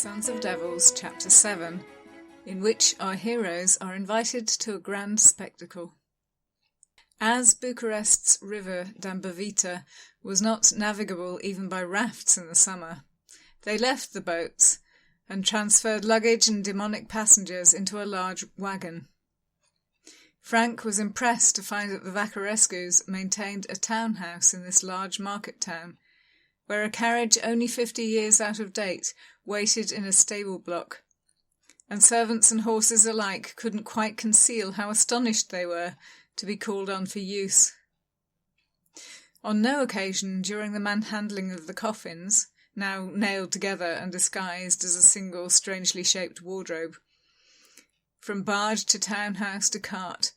Sons of Devils, Chapter 7, in which our heroes are invited to a grand spectacle. As Bucharest's river Dambavita was not navigable even by rafts in the summer, they left the boats and transferred luggage and demonic passengers into a large wagon. Frank was impressed to find that the Vacarescus maintained a townhouse in this large market town, where a carriage only 50 years out of date waited in a stable block, and servants and horses alike couldn't quite conceal how astonished they were to be called on for use. On no occasion during the manhandling of the coffins, now nailed together and disguised as a single strangely shaped wardrobe, from barge to townhouse to cart,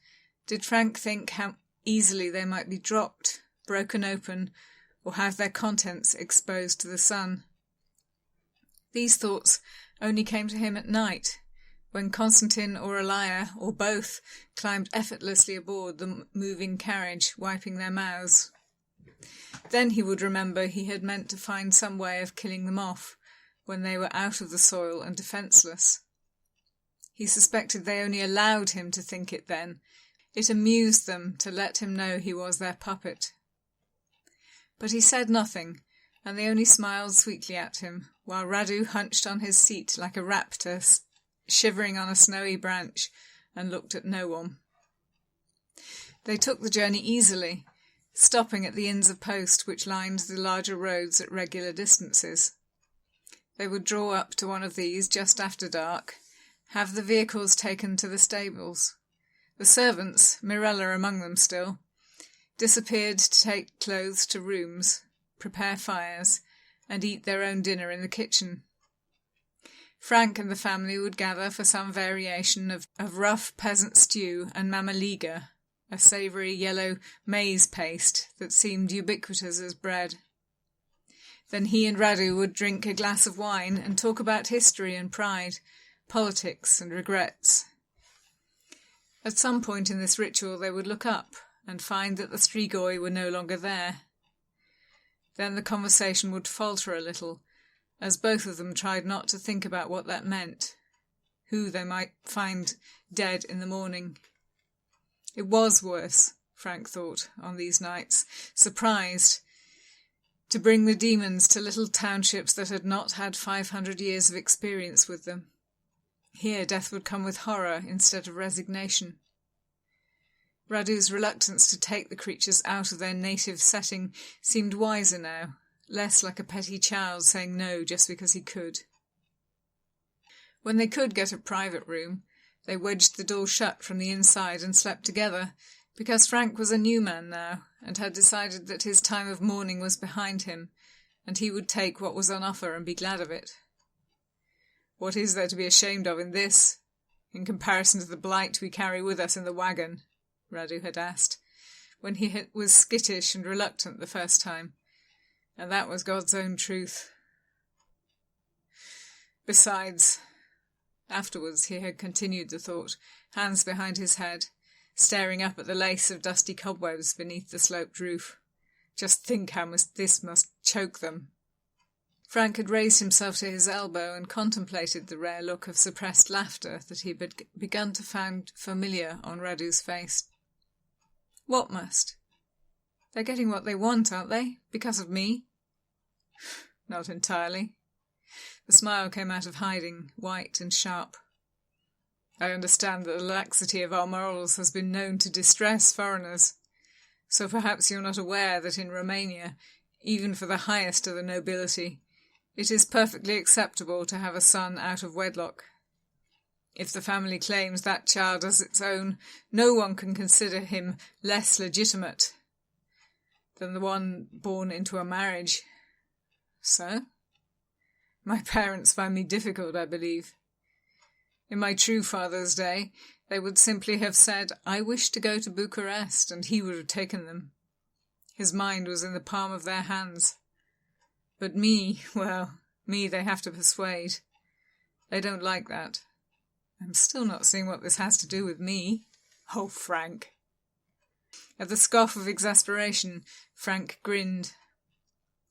did Frank think how easily they might be dropped, broken open, or have their contents exposed to the sun. These thoughts only came to him at night, when Constantine or Elia, or both, climbed effortlessly aboard the moving carriage, wiping their mouths. Then he would remember he had meant to find some way of killing them off, when they were out of the soil and defenceless. He suspected they only allowed him to think it then. It amused them to let him know he was their puppet. But he said nothing, and they only smiled sweetly at him, while Radu hunched on his seat like a raptor, shivering on a snowy branch, and looked at no one. They took the journey easily, stopping at the inns of post which lined the larger roads at regular distances. They would draw up to one of these just after dark, have the vehicles taken to the stables. The servants, Mirella among them still, disappeared to take clothes to rooms, prepare fires, and eat their own dinner in the kitchen. Frank and the family would gather for some variation of rough peasant stew and mamaliga, a savoury yellow maize paste that seemed ubiquitous as bread. Then he and Radu would drink a glass of wine and talk about history and pride, politics and regrets. At some point in this ritual they would look up and find that the Strigoi were no longer there. Then the conversation would falter a little, as both of them tried not to think about what that meant, who they might find dead in the morning. It was worse, Frank thought, on these nights, surprised, to bring the demons to little townships that had not had 500 years of experience with them. Here death would come with horror instead of resignation. Radu's reluctance to take the creatures out of their native setting seemed wiser now, less like a petty child saying no just because he could. When they could get a private room, they wedged the door shut from the inside and slept together, because Frank was a new man now, and had decided that his time of mourning was behind him, and he would take what was on offer and be glad of it. What is there to be ashamed of in this, in comparison to the blight we carry with us in the wagon? Radu had asked, when he was skittish and reluctant the first time, and that was God's own truth. Besides, afterwards he had continued the thought, hands behind his head, staring up at the lace of dusty cobwebs beneath the sloped roof. Just think how this must choke them. Frank had raised himself to his elbow and contemplated the rare look of suppressed laughter that he had begun to find familiar on Radu's face. What must? They're getting what they want, aren't they? Because of me? Not entirely. The smile came out of hiding, white and sharp. I understand that the laxity of our morals has been known to distress foreigners, so perhaps you're not aware that in Romania, even for the highest of the nobility, it is perfectly acceptable to have a son out of wedlock. If the family claims that child as its own, no one can consider him less legitimate than the one born into a marriage. So? My parents find me difficult, I believe. In my true father's day, they would simply have said, I wish to go to Bucharest, and he would have taken them. His mind was in the palm of their hands. But me, well, me they have to persuade. They don't like that. I'm still not seeing what this has to do with me. Oh, Frank. At the scoff of exasperation, Frank grinned.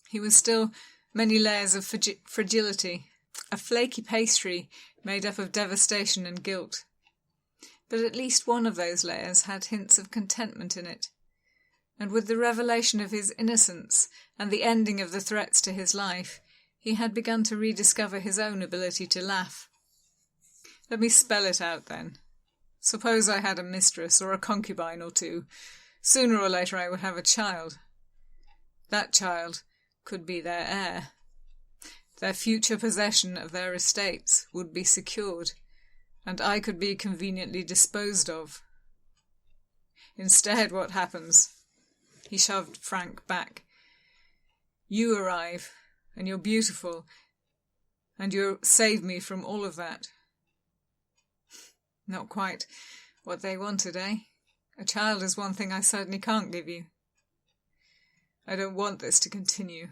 He was still many layers of fragility, a flaky pastry made up of devastation and guilt. But at least one of those layers had hints of contentment in it, and with the revelation of his innocence and the ending of the threats to his life, he had begun to rediscover his own ability to laugh. Let me spell it out then. Suppose I had a mistress or a concubine or two. Sooner or later I would have a child. That child could be their heir. Their future possession of their estates would be secured, and I could be conveniently disposed of. Instead, what happens? He shoved Frank back. You arrive, and you're beautiful, and you save me from all of that. Not quite what they wanted, eh? A child is one thing I certainly can't give you. I don't want this to continue.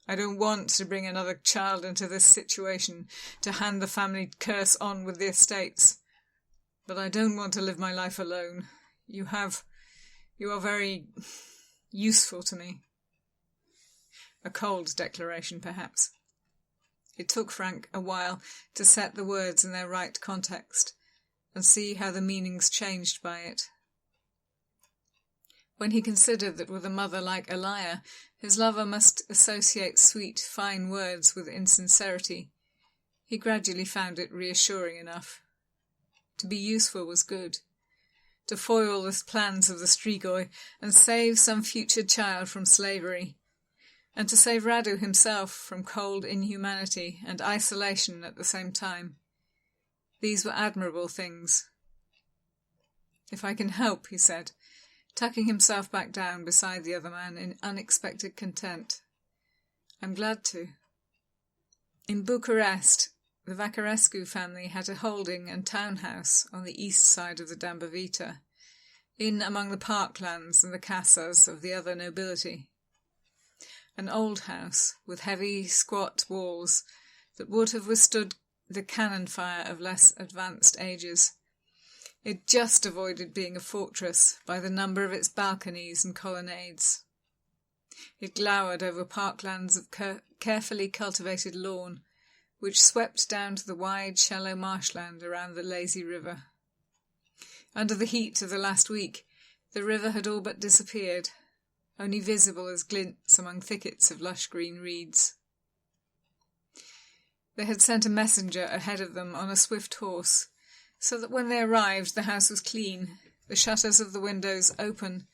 I don't want to bring another child into this situation, to hand the family curse on with the estates. But I don't want to live my life alone. You are very useful to me. A cold declaration, perhaps. It took Frank a while to set the words in their right context, and see how the meanings changed by it. When he considered that with a mother like Elia, his lover must associate sweet, fine words with insincerity, he gradually found it reassuring enough. To be useful was good. To foil the plans of the Strigoi and save some future child from slavery, and to save Radu himself from cold inhumanity and isolation at the same time. These were admirable things. If I can help, he said, tucking himself back down beside the other man in unexpected content, I'm glad to. In Bucharest, the Vacarescus family had a holding and townhouse on the east side of the Dambavita, in among the parklands and the casas of the other nobility. An old house with heavy, squat walls that would have withstood the cannon fire of less advanced ages. It just avoided being a fortress by the number of its balconies and colonnades. It glowered over parklands of carefully cultivated lawn, which swept down to the wide, shallow marshland around the lazy river. Under the heat of the last week, the river had all but disappeared, only visible as glints among thickets of lush green reeds. They had sent a messenger ahead of them on a swift horse, so that when they arrived the house was clean, the shutters of the windows open,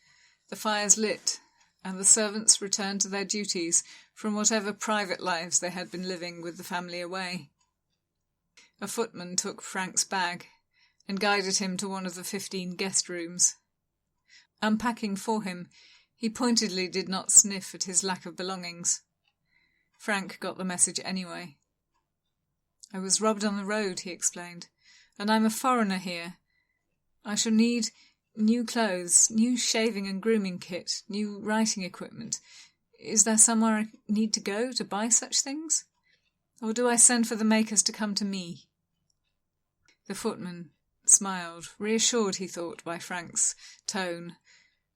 the fires lit, and the servants returned to their duties from whatever private lives they had been living with the family away. A footman took Frank's bag and guided him to one of the 15 guest rooms. Unpacking for him, he pointedly did not sniff at his lack of belongings. Frank got the message anyway. I was robbed on the road, he explained, and I'm a foreigner here. I shall need new clothes, new shaving and grooming kit, new writing equipment. Is there somewhere I need to go to buy such things? Or do I send for the makers to come to me? The footman smiled, reassured, he thought, by Frank's tone,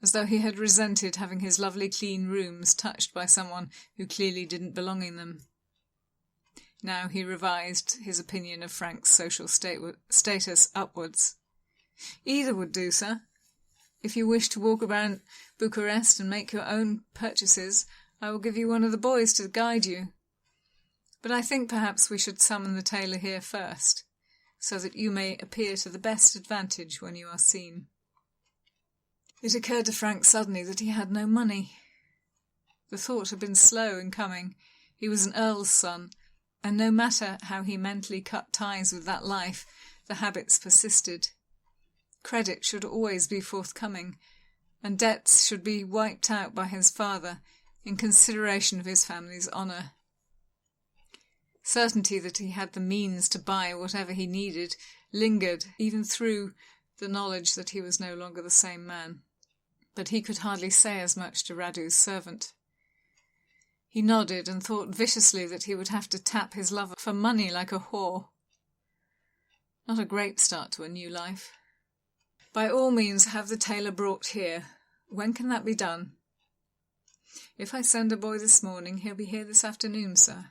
as though he had resented having his lovely clean rooms touched by someone who clearly didn't belong in them. Now he revised his opinion of Frank's social status upwards. Either would do, sir. If you wish to walk around Bucharest and make your own purchases, I will give you one of the boys to guide you. But I think perhaps we should summon the tailor here first, so that you may appear to the best advantage when you are seen. It occurred to Frank suddenly that he had no money. The thought had been slow in coming. He was an earl's son, and no matter how he mentally cut ties with that life, the habits persisted. Credit should always be forthcoming, and debts should be wiped out by his father in consideration of his family's honour. Certainty that he had the means to buy whatever he needed lingered even through the knowledge that he was no longer the same man. But he could hardly say as much to Radu's servant. He nodded and thought viciously that he would have to tap his lover for money like a whore. Not a great start to a new life. By all means have the tailor brought here. When can that be done? If I send a boy this morning, he'll be here this afternoon, sir.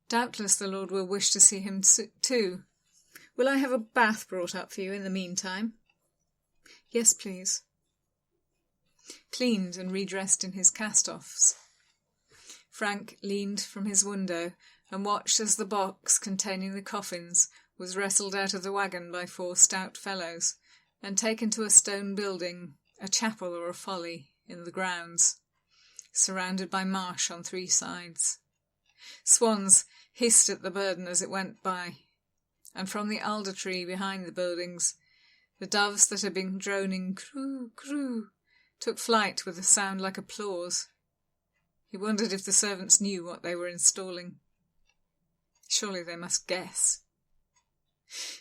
Doubtless the Lord will wish to see him too. Will I have a bath brought up for you in the meantime?" "Yes, please." Cleaned and redressed in his cast-offs, Frank leaned from his window and watched as the box containing the coffins was wrestled out of the wagon by 4 stout fellows and taken to a stone building, a chapel or a folly, in the grounds, surrounded by marsh on 3 sides. Swans hissed at the burden as it went by, and from the alder tree behind the buildings, the doves that had been droning "croo, croo" took flight with a sound like applause. He wondered if the servants knew what they were installing. Surely they must guess.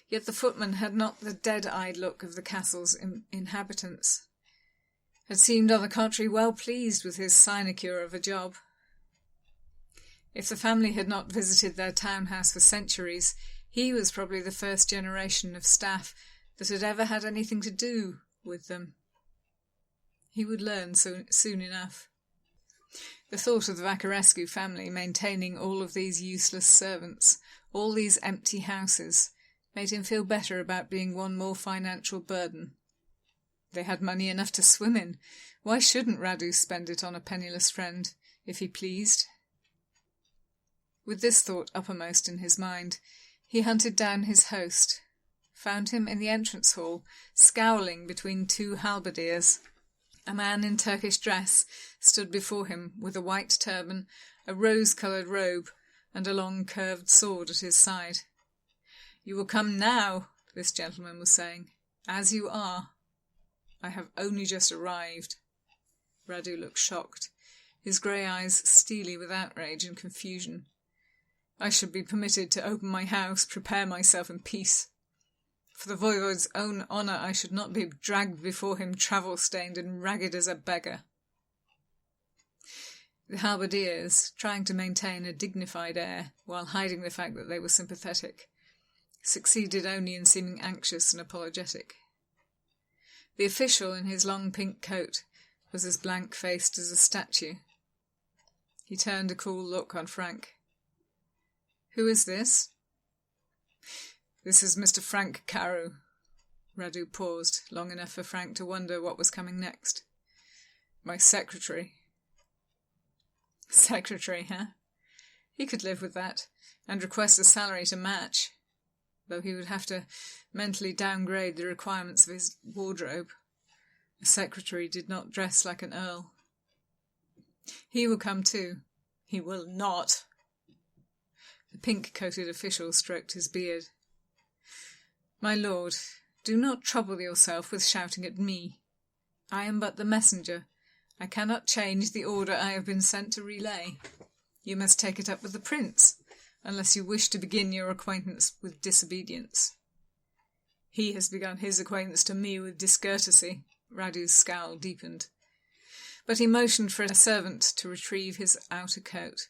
Yet the footman had not the dead-eyed look of the castle's inhabitants, had seemed on the contrary well pleased with his sinecure of a job. If the family had not visited their townhouse for centuries, he was probably the first generation of staff that had ever had anything to do with them. He would learn soon enough. The thought of the Vacarescus family maintaining all of these useless servants, all these empty houses, made him feel better about being one more financial burden. They had money enough to swim in. Why shouldn't Radu spend it on a penniless friend, if he pleased? With this thought uppermost in his mind, he hunted down his host, found him in the entrance hall, scowling between 2 halberdiers. A man in Turkish dress stood before him with a white turban, a rose-coloured robe, and a long curved sword at his side. "You will come now," this gentleman was saying, "as you are. I have only just arrived." Radu looked shocked, his grey eyes steely with outrage and confusion. "I should be permitted to open my house, prepare myself in peace. For the voivode's own honour, I should not be dragged before him travel-stained and ragged as a beggar." The halberdiers, trying to maintain a dignified air while hiding the fact that they were sympathetic, succeeded only in seeming anxious and apologetic. The official in his long pink coat was as blank-faced as a statue. He turned a cool look on Frank. "Who is this?" "This is Mr. Frank Carew." Radu paused, long enough for Frank to wonder what was coming next. "My secretary." Secretary, huh? He could live with that, and request a salary to match, though he would have to mentally downgrade the requirements of his wardrobe. A secretary did not dress like an earl. "He will come too." "He will not." The pink-coated official stroked his beard. "My lord, do not trouble yourself with shouting at me. I am but the messenger. I cannot change the order I have been sent to relay. You must take it up with the prince, unless you wish to begin your acquaintance with disobedience." "He has begun his acquaintance to me with discourtesy." Radu's scowl deepened. But he motioned for a servant to retrieve his outer coat,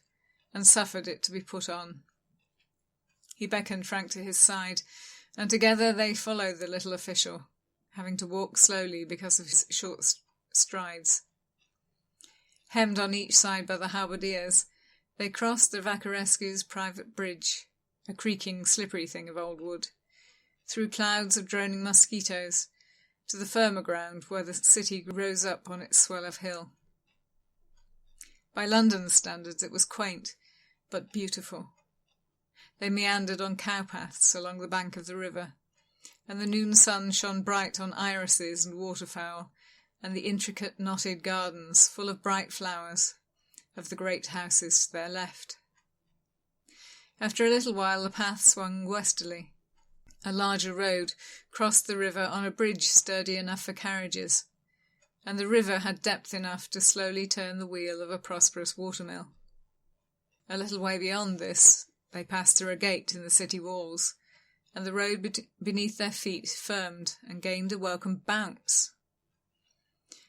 and suffered it to be put on. He beckoned Frank to his side, and together they followed the little official, having to walk slowly because of his short strides. Hemmed on each side by the halberdiers, they crossed the Vacarescus private bridge, a creaking, slippery thing of old wood, through clouds of droning mosquitoes, to the firmer ground where the city rose up on its swell of hill. By London's standards it was quaint, but beautiful. They meandered on cowpaths along the bank of the river, and the noon sun shone bright on irises and waterfowl, and the intricate knotted gardens full of bright flowers of the great houses to their left. After a little while the path swung westerly. A larger road crossed the river on a bridge sturdy enough for carriages, and the river had depth enough to slowly turn the wheel of a prosperous watermill. A little way beyond this they passed through a gate in the city walls, and the road beneath their feet firmed and gained a welcome bounce.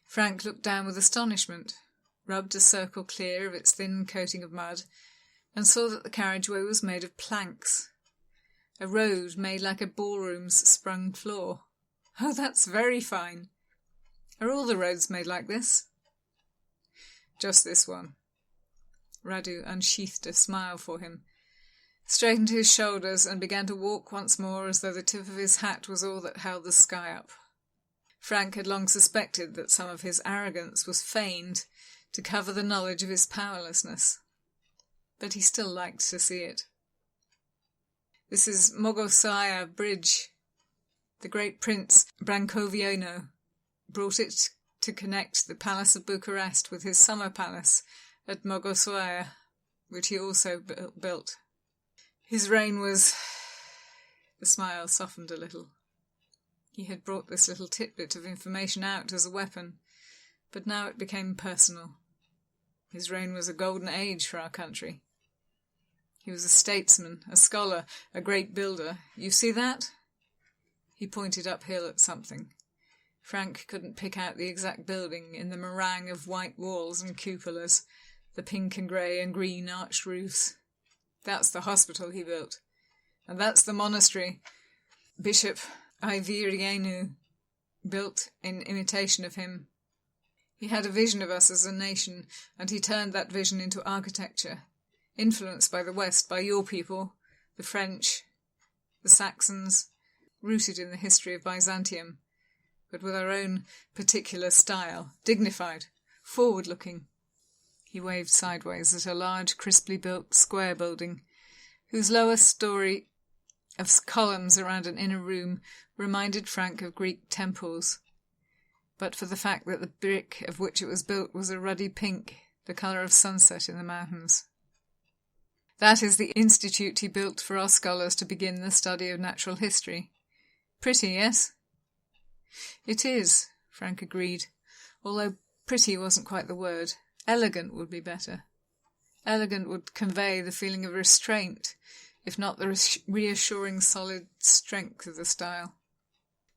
Frank looked down with astonishment, rubbed a circle clear of its thin coating of mud, and saw that the carriageway was made of planks. A road made like a ballroom's sprung floor. "Oh, that's very fine. Are all the roads made like this?" "Just this one." Radu unsheathed a smile for him, straightened his shoulders and began to walk once more as though the tip of his hat was all that held the sky up. Frank had long suspected that some of his arrogance was feigned to cover the knowledge of his powerlessness, but he still liked to see it. This is Mogosaya Bridge. The great Prince Brancoviano brought it to connect the Palace of Bucharest with his summer palace at Mogosaya, which he also built. His reign was... The smile softened a little. He had brought this little tidbit of information out as a weapon, but now it became personal. His reign was a golden age for our country. He was a statesman, a scholar, a great builder. You see that? He pointed uphill at something. Frank couldn't pick out the exact building in the meringue of white walls and cupolas, the pink and grey and green arched roofs. That's the hospital he built. And that's the monastery Bishop Ivirienu built in imitation of him. He had a vision of us as a nation, and he turned that vision into architecture, influenced by the West, by your people, the French, the Saxons, rooted in the history of Byzantium, but with our own particular style, dignified, forward-looking. He waved sideways at a large, crisply built square building, whose lower story of columns around an inner room reminded Frank of Greek temples, but for the fact that the brick of which it was built was a ruddy pink, the colour of sunset in the mountains. That is the institute he built for our scholars to begin the study of natural history. Pretty, yes? It is, Frank agreed, although pretty wasn't quite the word. Elegant would be better. Elegant would convey the feeling of restraint, if not the reassuring solid strength of the style.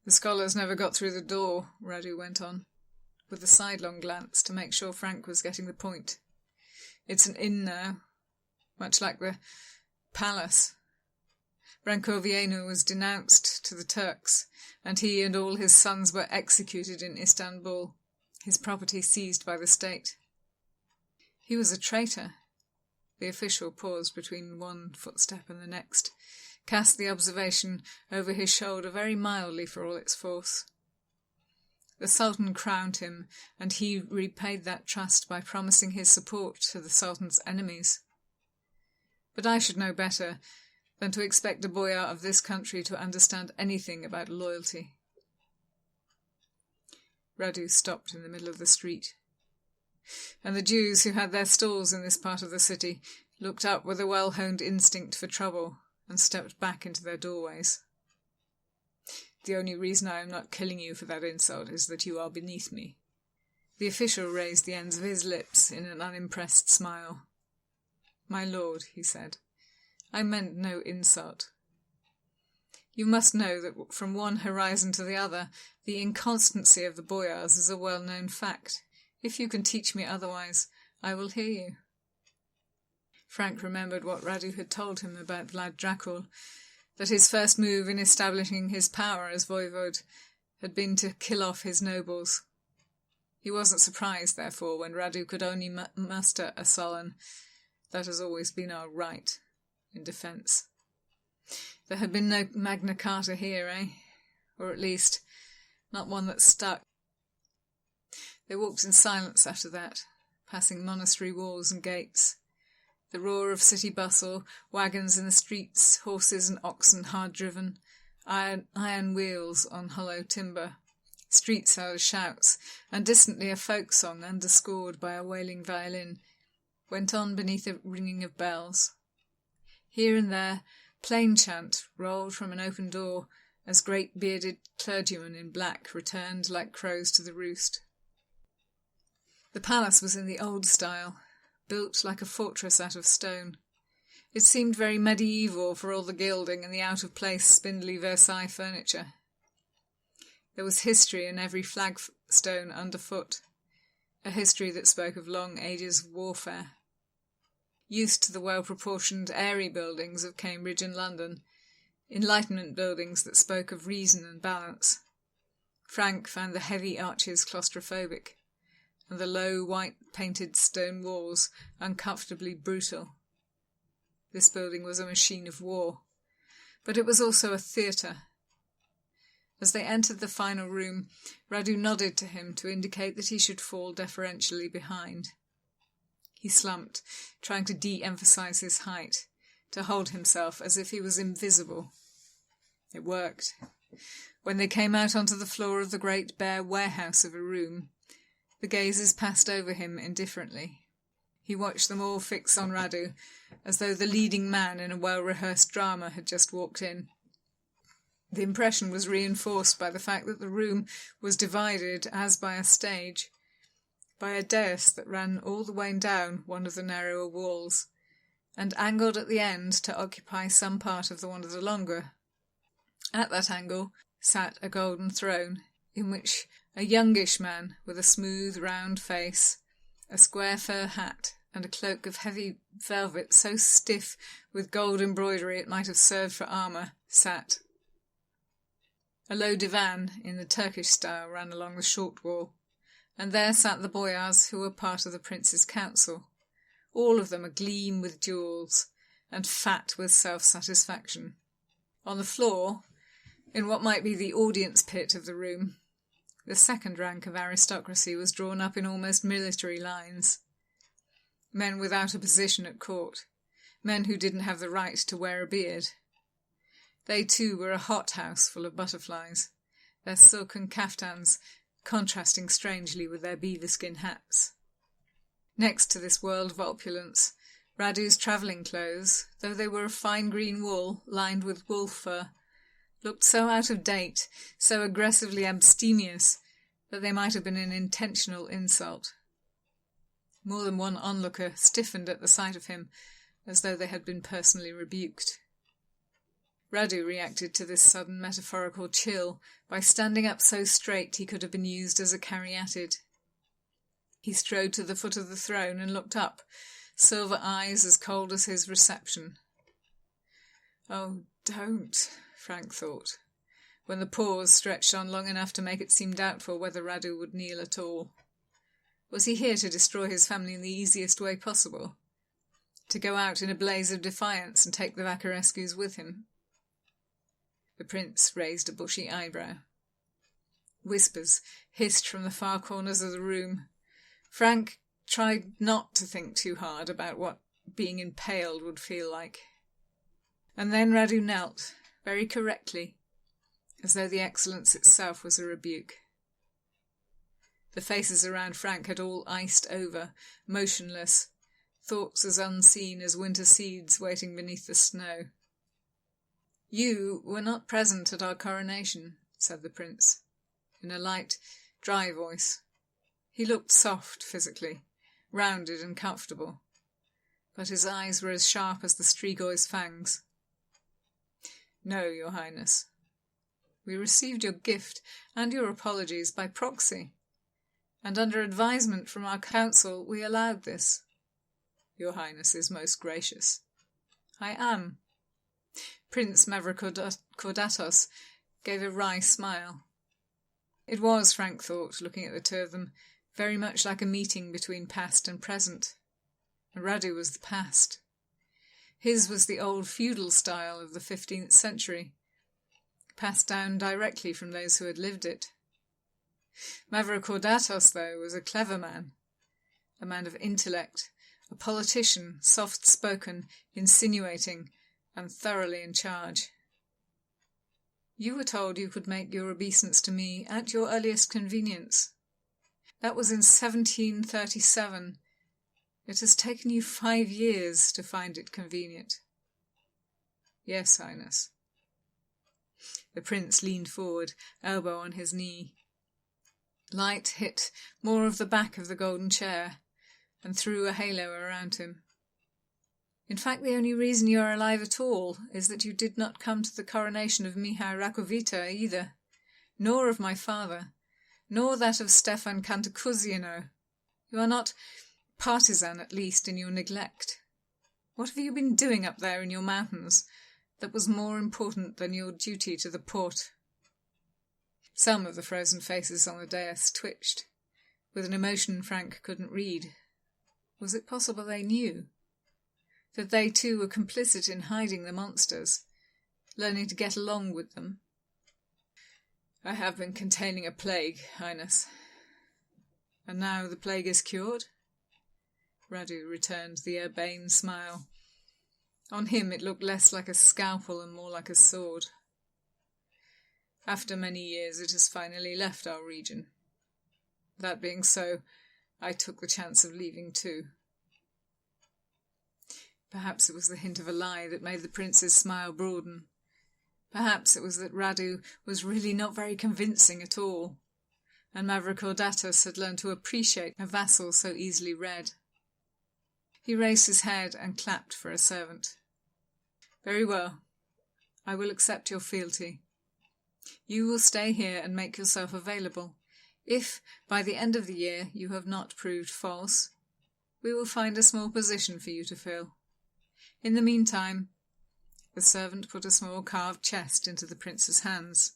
The scholars never got through the door, Radu went on, with a sidelong glance to make sure Frank was getting the point. It's an inn now, much like the palace. Brancoviano was denounced to the Turks, and he and all his sons were executed in Istanbul, his property seized by the state. He was a traitor. The official paused between one footstep and the next, cast the observation over his shoulder very mildly for all its force. The Sultan crowned him, and he repaid that trust by promising his support to the Sultan's enemies. But I should know better than to expect a boyar of this country to understand anything about loyalty. Radu stopped in the middle of the street, and the Jews who had their stalls in this part of the city looked up with a well-honed instinct for trouble and stepped back into their doorways. The only reason I am not killing you for that insult is that you are beneath me. The official raised the ends of his lips in an unimpressed smile. My lord, he said, I meant no insult. You must know that from one horizon to the other, the inconstancy of the boyars is a well-known fact. If you can teach me otherwise, I will hear you. Frank remembered what Radu had told him about Vlad Dracul, that his first move in establishing his power as voivode had been to kill off his nobles. He wasn't surprised, therefore, when Radu could only muster a sullen, "That has always been our right," in defence. There had been no Magna Carta here, eh? Or at least, not one that stuck. They walked in silence after that, passing monastery walls and gates. The roar of city bustle, wagons in the streets, horses and oxen hard-driven, iron wheels on hollow timber, street sellers' shouts, and distantly a folk song underscored by a wailing violin, went on beneath a ringing of bells. Here and there, plain chant rolled from an open door as great bearded clergymen in black returned like crows to the roost. The palace was in the old style, built like a fortress out of stone. It seemed very medieval for all the gilding and the out-of-place spindly Versailles furniture. There was history in every flagstone underfoot, a history that spoke of long ages of warfare. Used to the well-proportioned, airy buildings of Cambridge and London, Enlightenment buildings that spoke of reason and balance, Frank found the heavy arches claustrophobic, and the low, white-painted stone walls uncomfortably brutal. This building was a machine of war, but it was also a theatre. As they entered the final room, Radu nodded to him to indicate that he should fall deferentially behind. He slumped, trying to de-emphasize his height, to hold himself as if he was invisible. It worked. When they came out onto the floor of the great bare warehouse of a room, the gazes passed over him indifferently. He watched them all fix on Radu, as though the leading man in a well-rehearsed drama had just walked in. The impression was reinforced by the fact that the room was divided, as by a stage, by a dais that ran all the way down one of the narrower walls, and angled at the end to occupy some part of the one of the longer. At that angle sat a golden throne, in which a youngish man with a smooth, round face, a square fur hat, and a cloak of heavy velvet so stiff with gold embroidery it might have served for armour, sat. A low divan in the Turkish style ran along the short wall, and there sat the boyars who were part of the prince's council, all of them agleam with jewels, and fat with self-satisfaction. On the floor, in what might be the audience pit of the room, the second rank of aristocracy was drawn up in almost military lines. Men without a position at court, men who didn't have the right to wear a beard. They too were a hothouse full of butterflies, their silken kaftans contrasting strangely with their beaver-skin hats. Next to this world of opulence, Radu's travelling clothes, though they were of fine green wool lined with wolf fur, looked so out of date, so aggressively abstemious, that they might have been an intentional insult. More than one onlooker stiffened at the sight of him, as though they had been personally rebuked. Radu reacted to this sudden metaphorical chill by standing up so straight he could have been used as a caryatid. He strode to the foot of the throne and looked up, silver eyes as cold as his reception. "Oh, don't," Frank thought, when the pause stretched on long enough to make it seem doubtful whether Radu would kneel at all. Was he here to destroy his family in the easiest way possible? To go out in a blaze of defiance and take the Vacarescus with him? The prince raised a bushy eyebrow. Whispers hissed from the far corners of the room. Frank tried not to think too hard about what being impaled would feel like. And then Radu knelt, very correctly, as though the excellence itself was a rebuke. The faces around Frank had all iced over, motionless, thoughts as unseen as winter seeds waiting beneath the snow. "You were not present at our coronation," said the prince, in a light, dry voice. He looked soft physically, rounded and comfortable, but his eyes were as sharp as the Stregoy's fangs. "No, your highness. We received your gift and your apologies by proxy, and under advisement from our council we allowed this. Your highness is most gracious." "I am." Prince Mavrocordatos gave a wry smile. It was, Frank thought, looking at the two of them, very much like a meeting between past and present. And Radu was the past. His was the old feudal style of the 15th century, passed down directly from those who had lived it. Mavrocordatos, though, was a clever man, a man of intellect, a politician, soft-spoken, insinuating, and thoroughly in charge. "You were told you could make your obeisance to me at your earliest convenience. That was in 1737. It has taken you 5 years to find it convenient." "Yes, Highness." The prince leaned forward, elbow on his knee. Light hit more of the back of the golden chair and threw a halo around him. "In fact, the only reason you are alive at all is that you did not come to the coronation of Mihai Rakovita either, nor of my father, nor that of Stefan Cantacuzino. You are not partisan, at least, in your neglect. What have you been doing up there in your mountains that was more important than your duty to the port?" Some of the frozen faces on the dais twitched, with an emotion Frank couldn't read. Was it possible they knew? that they too were complicit in hiding the monsters, learning to get along with them. "I have been containing a plague, Highness." "And now the plague is cured?" Radu returned the urbane smile. On him it looked less like a scalpel and more like a sword. "After many years it has finally left our region. That being so, I took the chance of leaving too." Perhaps it was the hint of a lie that made the prince's smile broaden. Perhaps it was that Radu was really not very convincing at all, and Mavrocordatos had learned to appreciate a vassal so easily read. He raised his head and clapped for a servant. "Very well. I will accept your fealty. You will stay here and make yourself available. If, by the end of the year, you have not proved false, we will find a small position for you to fill. In the meantime—" The servant put a small carved chest into the prince's hands.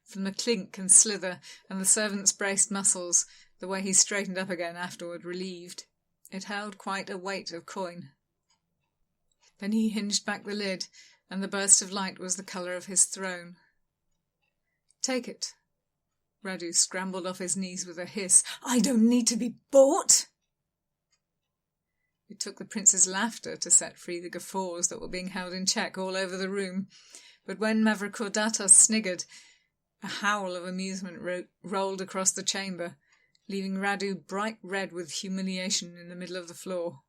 From the clink and slither and the servant's braced muscles, the way he straightened up again afterward relieved, it held quite a weight of coin. Then he hinged back the lid, and the burst of light was the colour of his throne. "Take it." Radu scrambled off his knees with a hiss. "I don't need to be bought!" It took the prince's laughter to set free the guffaws that were being held in check all over the room, but when Mavrocordatos sniggered, a howl of amusement rolled across the chamber, leaving Radu bright red with humiliation in the middle of the floor.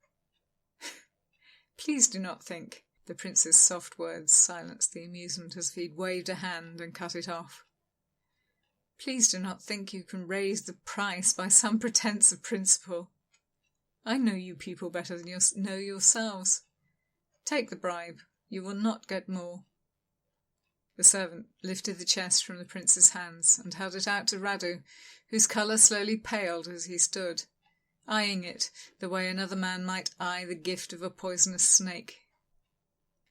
"Please do not think—" The prince's soft words silenced the amusement as if he'd waved a hand and cut it off. "Please do not think you can raise the price by some pretence of principle. I know you people better than you know yourselves. Take the bribe. You will not get more." The servant lifted the chest from the prince's hands and held it out to Radu, whose colour slowly paled as he stood, eyeing it the way another man might eye the gift of a poisonous snake.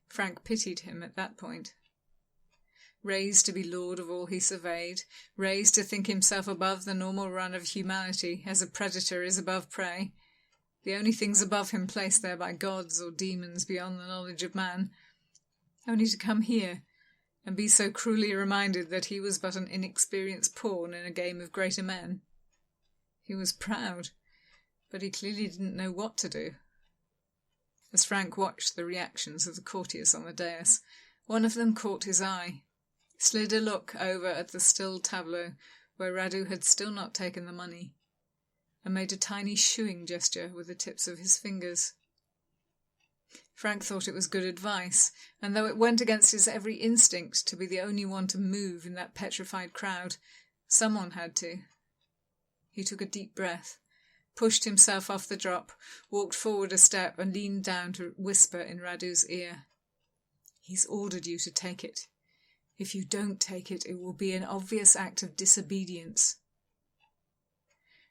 Frank pitied him at that point. Raised to be lord of all he surveyed, raised to think himself above the normal run of humanity as a predator is above prey, the only things above him placed there by gods or demons beyond the knowledge of man, only to come here and be so cruelly reminded that he was but an inexperienced pawn in a game of greater men. He was proud, but he clearly didn't know what to do. As Frank watched the reactions of the courtiers on the dais, one of them caught his eye, slid a look over at the still tableau where Radu had still not taken the money, and made a tiny shooing gesture with the tips of his fingers. Frank thought it was good advice, and though it went against his every instinct to be the only one to move in that petrified crowd, someone had to. He took a deep breath, pushed himself off the drop, walked forward a step and leaned down to whisper in Radu's ear. "He's ordered you to take it. If you don't take it, it will be an obvious act of disobedience."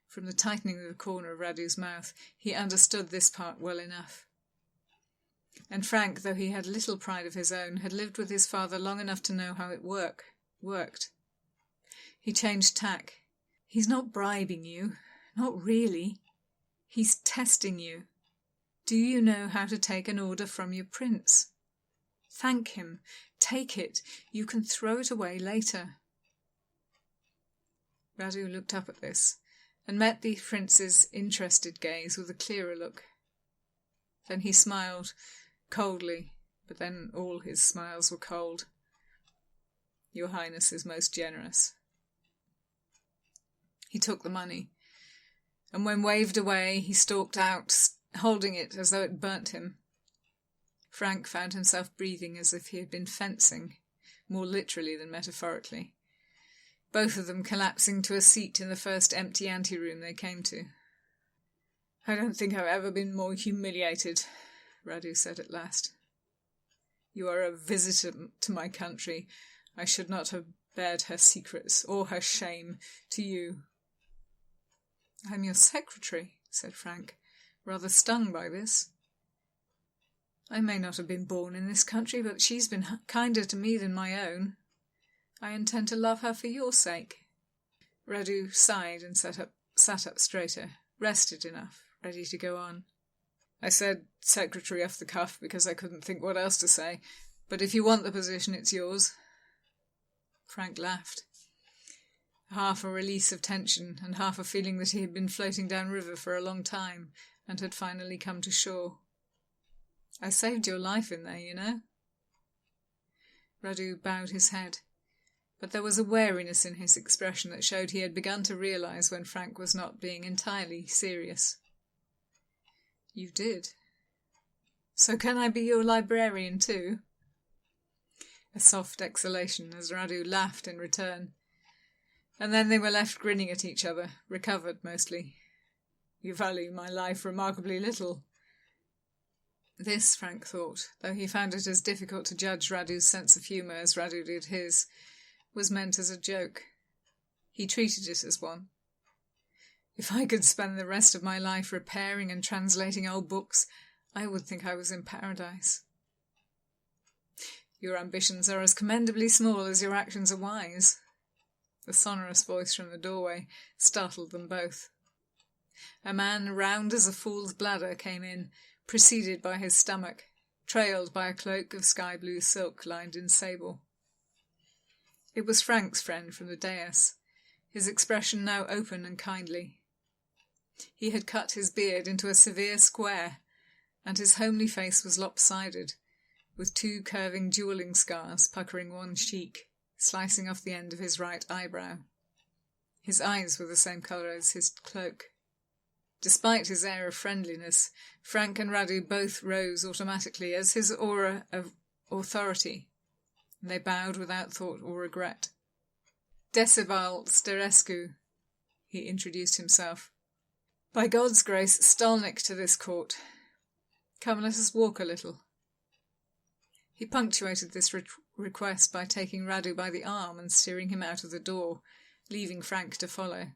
From the tightening of the corner of Radu's mouth, he understood this part well enough. And Frank, though he had little pride of his own, had lived with his father long enough to know how it worked. He changed tack. "He's not bribing you. Not really. He's testing you. Do you know how to take an order from your prince? Thank him. Take it. You can throw it away later." Radu looked up at this, and met the prince's interested gaze with a clearer look. Then he smiled, coldly, but then all his smiles were cold. "Your Highness is most generous." He took the money, and when waved away, he stalked out, holding it as though it burnt him. Frank found himself breathing as if he had been fencing, more literally than metaphorically, both of them collapsing to a seat in the first empty anteroom they came to. "I don't think I've ever been more humiliated," Radu said at last. "You are a visitor to my country. I should not have bared her secrets, or her shame, to you." "I'm your secretary," said Frank, rather stung by this. "I may not have been born in this country, but she's been kinder to me than my own. I intend to love her for your sake." Radu sighed and sat up straighter, rested enough, ready to go on. I said secretary off the cuff because I couldn't think what else to say, but if you want the position, it's yours. Frank laughed. Half a release of tension and half a feeling that he had been floating downriver for a long time and had finally come to shore. I saved your life in there, you know. Radu bowed his head, but there was a wariness in his expression that showed he had begun to realise when Frank was not being entirely serious. You did. So can I be your librarian too? A soft exhalation as Radu laughed in return. And then they were left grinning at each other, recovered mostly. You value my life remarkably little. This, Frank thought, though he found it as difficult to judge Radu's sense of humour as Radu did his, was meant as a joke. He treated it as one. If I could spend the rest of my life repairing and translating old books, I would think I was in paradise. Your ambitions are as commendably small as your actions are wise. The sonorous voice from the doorway startled them both. A man round as a fool's bladder came in, preceded by his stomach, trailed by a cloak of sky-blue silk lined in sable. It was Frank's friend from the dais, his expression now open and kindly. He had cut his beard into a severe square, and his homely face was lopsided, with 2 curving duelling scars puckering one cheek, slicing off the end of his right eyebrow. His eyes were the same colour as his cloak. Despite his air of friendliness, Frank and Radu both rose automatically as his aura of authority, and they bowed without thought or regret. Decibel Sterescu, he introduced himself. By God's grace, Stolnik to this court. Come, let us walk a little. He punctuated this request by taking Radu by the arm and steering him out of the door, leaving Frank to follow.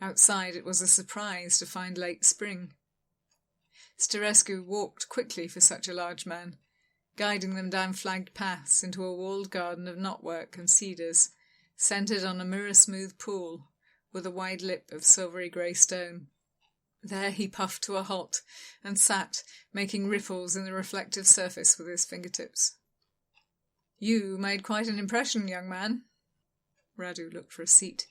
Outside it was a surprise to find late spring. Sterescu walked quickly for such a large man, guiding them down flagged paths into a walled garden of knotwork and cedars, centred on a mirror-smooth pool, with a wide lip of silvery grey stone. There he puffed to a halt, and sat, making ripples in the reflective surface with his fingertips. You made quite an impression, young man. Radu looked for a seat,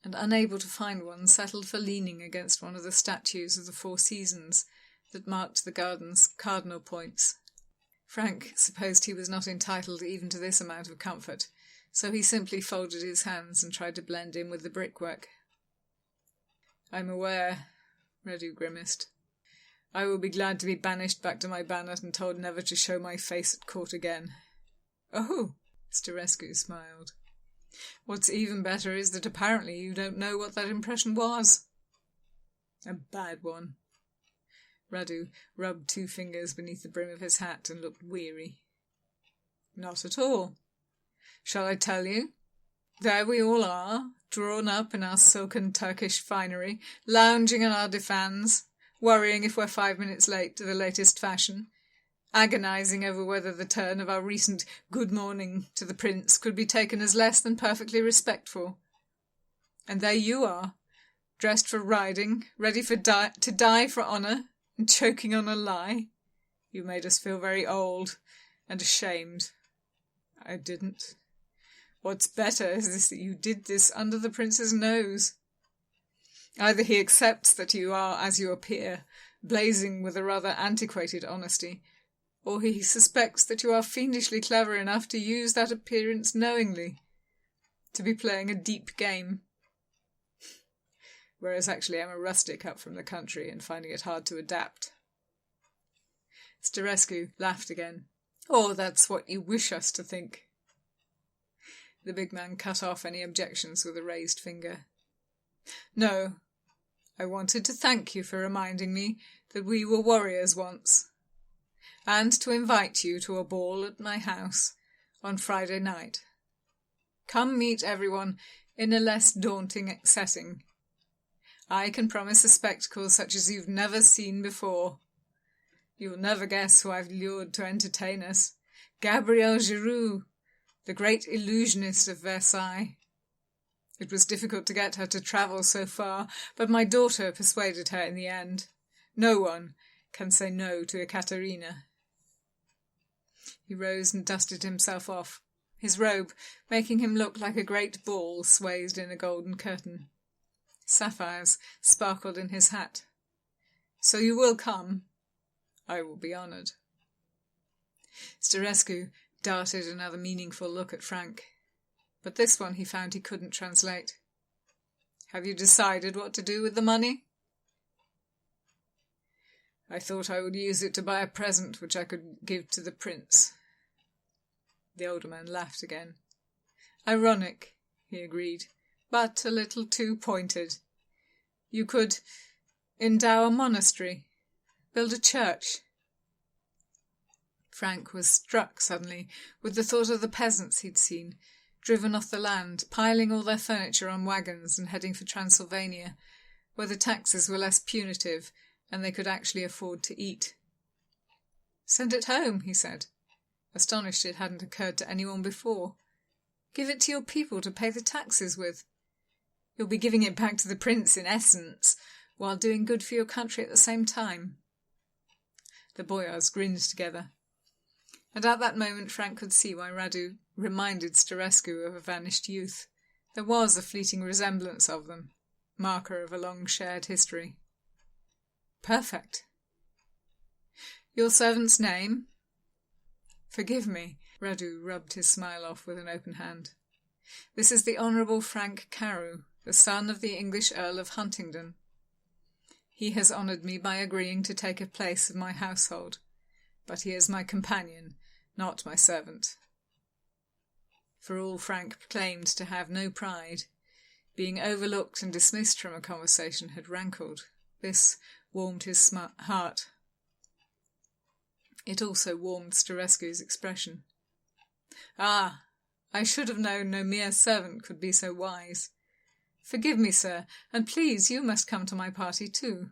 and unable to find one, settled for leaning against one of the statues of the 4 seasons that marked the garden's cardinal points. Frank supposed he was not entitled even to this amount of comfort, so he simply folded his hands and tried to blend in with the brickwork. I'm aware, Radu grimaced. I will be glad to be banished back to my bannet and told never to show my face at court again. Oh, Sterescu smiled. What's even better is that apparently you don't know what that impression was. A bad one. Radu rubbed 2 fingers beneath the brim of his hat and looked weary. Not at all. Shall I tell you? There we all are, drawn up in our silken Turkish finery, lounging on our divans, worrying if we're 5 minutes late to the latest fashion, agonising over whether the turn of our recent good morning to the prince could be taken as less than perfectly respectful. And there you are, dressed for riding, ready to die for honour, and choking on a lie. You made us feel very old and ashamed. I didn't. What's better is this, that you did this under the prince's nose. Either he accepts that you are, as you appear, blazing with a rather antiquated honesty, or he suspects that you are fiendishly clever enough to use that appearance knowingly, to be playing a deep game. Whereas actually I'm a rustic up from the country and finding it hard to adapt. Sterescu laughed again. Oh, that's what you wish us to think. The big man cut off any objections with a raised finger. No, I wanted to thank you for reminding me that we were warriors once, and to invite you to a ball at my house on Friday night. Come meet everyone in a less daunting setting. I can promise a spectacle such as you've never seen before. You'll never guess who I've lured to entertain us. Gabrielle Giroux, the great illusionist of Versailles. It was difficult to get her to travel so far, but my daughter persuaded her in the end. No one, can say no to Ecaterina. He rose and dusted himself off, his robe making him look like a great ball swathed in a golden curtain. Sapphires sparkled in his hat. "So you will come?" "I will be honoured." Sterescu darted another meaningful look at Frank, but this one he found he couldn't translate. "Have you decided what to do with the money?" "I thought I would use it to buy a present which I could give to the prince." The older man laughed again. "Ironic," he agreed, "but a little too pointed. You could endow a monastery, build a church." Frank was struck suddenly with the thought of the peasants he'd seen, driven off the land, piling all their furniture on wagons and heading for Transylvania, where the taxes were less punitive and they could actually afford to eat. "Send it home," he said, astonished it hadn't occurred to anyone before. "Give it to your people to pay the taxes with. You'll be giving it back to the prince in essence, while doing good for your country at the same time." The boyars grinned together, and at that moment Frank could see why Radu reminded Sterescu of a vanished youth. There was a fleeting resemblance of them, marker of a long shared history. "Perfect." "Your servant's name?" "Forgive me," Radu rubbed his smile off with an open hand. "This is the Honourable Frank Carew, the son of the English Earl of Huntingdon. He has honoured me by agreeing to take a place of my household, but he is my companion, not my servant." For all Frank claimed to have no pride, being overlooked and dismissed from a conversation had rankled. This warmed his heart. It also warmed Sterescu's expression. "Ah, I should have known no mere servant could be so wise. Forgive me, sir, and please you must come to my party too."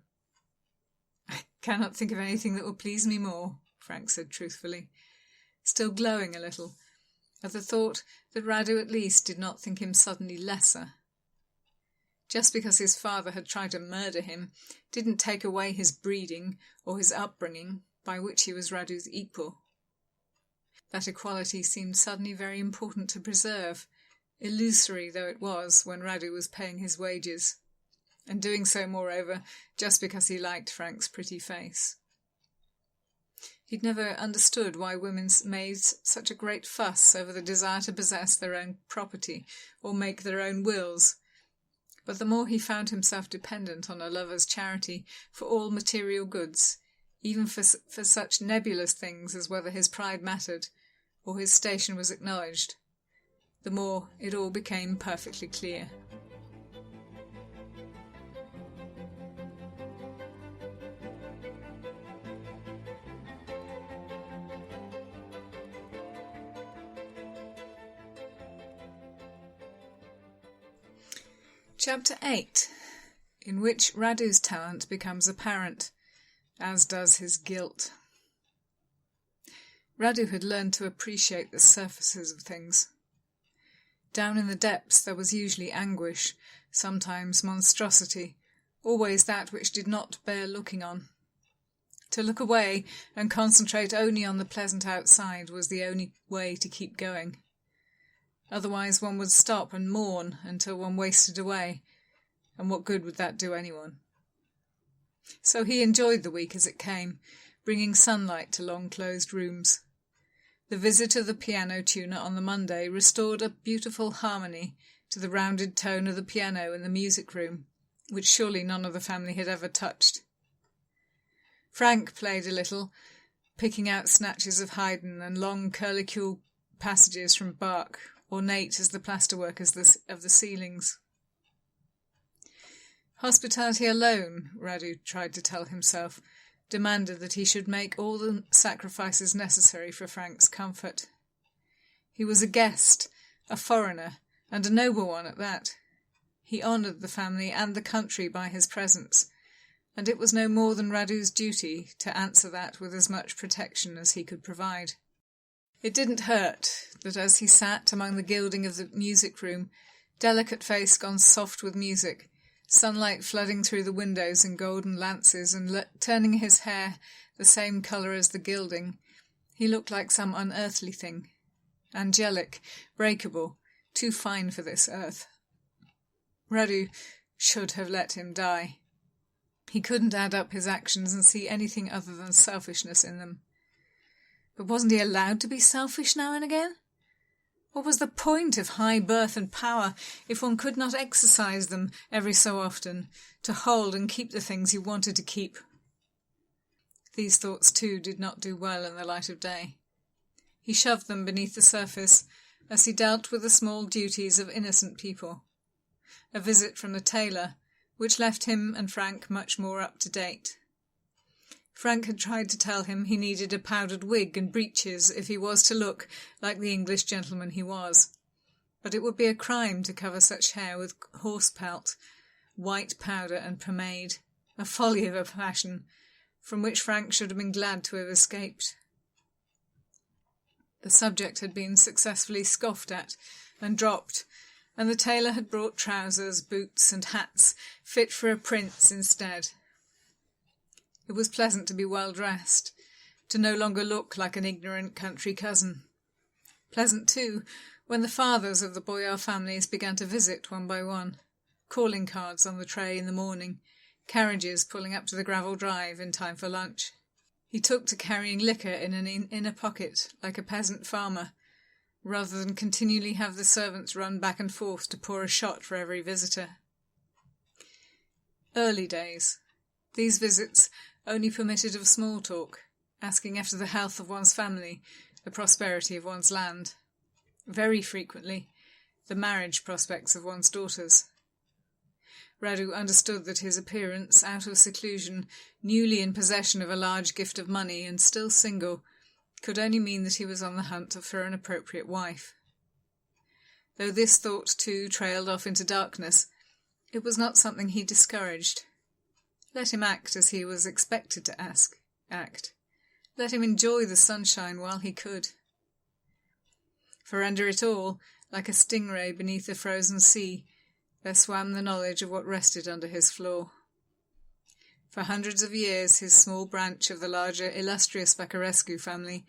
"I cannot think of anything that will please me more," Frank said truthfully, still glowing a little at the thought that Radu at least did not think him suddenly lesser. Just because his father had tried to murder him didn't take away his breeding or his upbringing, by which he was Radu's equal. That equality seemed suddenly very important to preserve, illusory though it was when Radu was paying his wages, and doing so, moreover, just because he liked Frank's pretty face. He'd never understood why women made such a great fuss over the desire to possess their own property or make their own wills, but the more he found himself dependent on a lover's charity for all material goods, even for such nebulous things as whether his pride mattered or his station was acknowledged, the more it all became perfectly clear. Chapter 8, in which Radu's talent becomes apparent, as does his guilt. Radu had learned to appreciate the surfaces of things. Down in the depths there was usually anguish, sometimes monstrosity, always that which did not bear looking on. To look away and concentrate only on the pleasant outside was the only way to keep going. Otherwise one would stop and mourn until one wasted away, and what good would that do anyone? So he enjoyed the week as it came, bringing sunlight to long-closed rooms. The visit of the piano tuner on the Monday restored a beautiful harmony to the rounded tone of the piano in the music room, which surely none of the family had ever touched. Frank played a little, picking out snatches of Haydn and long curlicule passages from Bach, ornate as the plasterwork of the ceilings. Hospitality alone, Radu tried to tell himself, demanded that he should make all the sacrifices necessary for Frank's comfort. He was a guest, a foreigner, and a noble one at that. He honoured the family and the country by his presence, and it was no more than Radu's duty to answer that with as much protection as he could provide. It didn't hurt that as he sat among the gilding of the music room, delicate face gone soft with music, sunlight flooding through the windows in golden lances and turning his hair the same colour as the gilding. He looked like some unearthly thing, angelic, breakable, too fine for this earth. Radu should have let him die. He couldn't add up his actions and see anything other than selfishness in them. But wasn't he allowed to be selfish now and again? What was the point of high birth and power if one could not exercise them every so often, to hold and keep the things you wanted to keep? These thoughts, too, did not do well in the light of day. He shoved them beneath the surface as he dealt with the small duties of innocent people. A visit from the tailor, which left him and Frank much more up to date. Frank had tried to tell him he needed a powdered wig and breeches if he was to look like the English gentleman he was, but it would be a crime to cover such hair with horse pelt, white powder and pomade, a folly of a fashion from which Frank should have been glad to have escaped. The subject had been successfully scoffed at and dropped, and the tailor had brought trousers, boots and hats fit for a prince instead. It was pleasant to be well dressed, to no longer look like an ignorant country cousin. Pleasant, too, when the fathers of the boyar families began to visit one by one, calling cards on the tray in the morning, carriages pulling up to the gravel drive in time for lunch. He took to carrying liquor in an inner pocket like a peasant farmer, rather than continually have the servants run back and forth to pour a shot for every visitor. Early days. These visits only permitted of small talk, asking after the health of one's family, the prosperity of one's land. Very frequently, the marriage prospects of one's daughters. Radu understood that his appearance, out of seclusion, newly in possession of a large gift of money and still single, could only mean that he was on the hunt for an appropriate wife. Though this thought, too, trailed off into darkness, it was not something he discouraged. Let him act as he was expected to act. Let him enjoy the sunshine while he could. For under it all, like a stingray beneath the frozen sea, there swam the knowledge of what rested under his floor. For hundreds of years his small branch of the larger illustrious Vacarescus family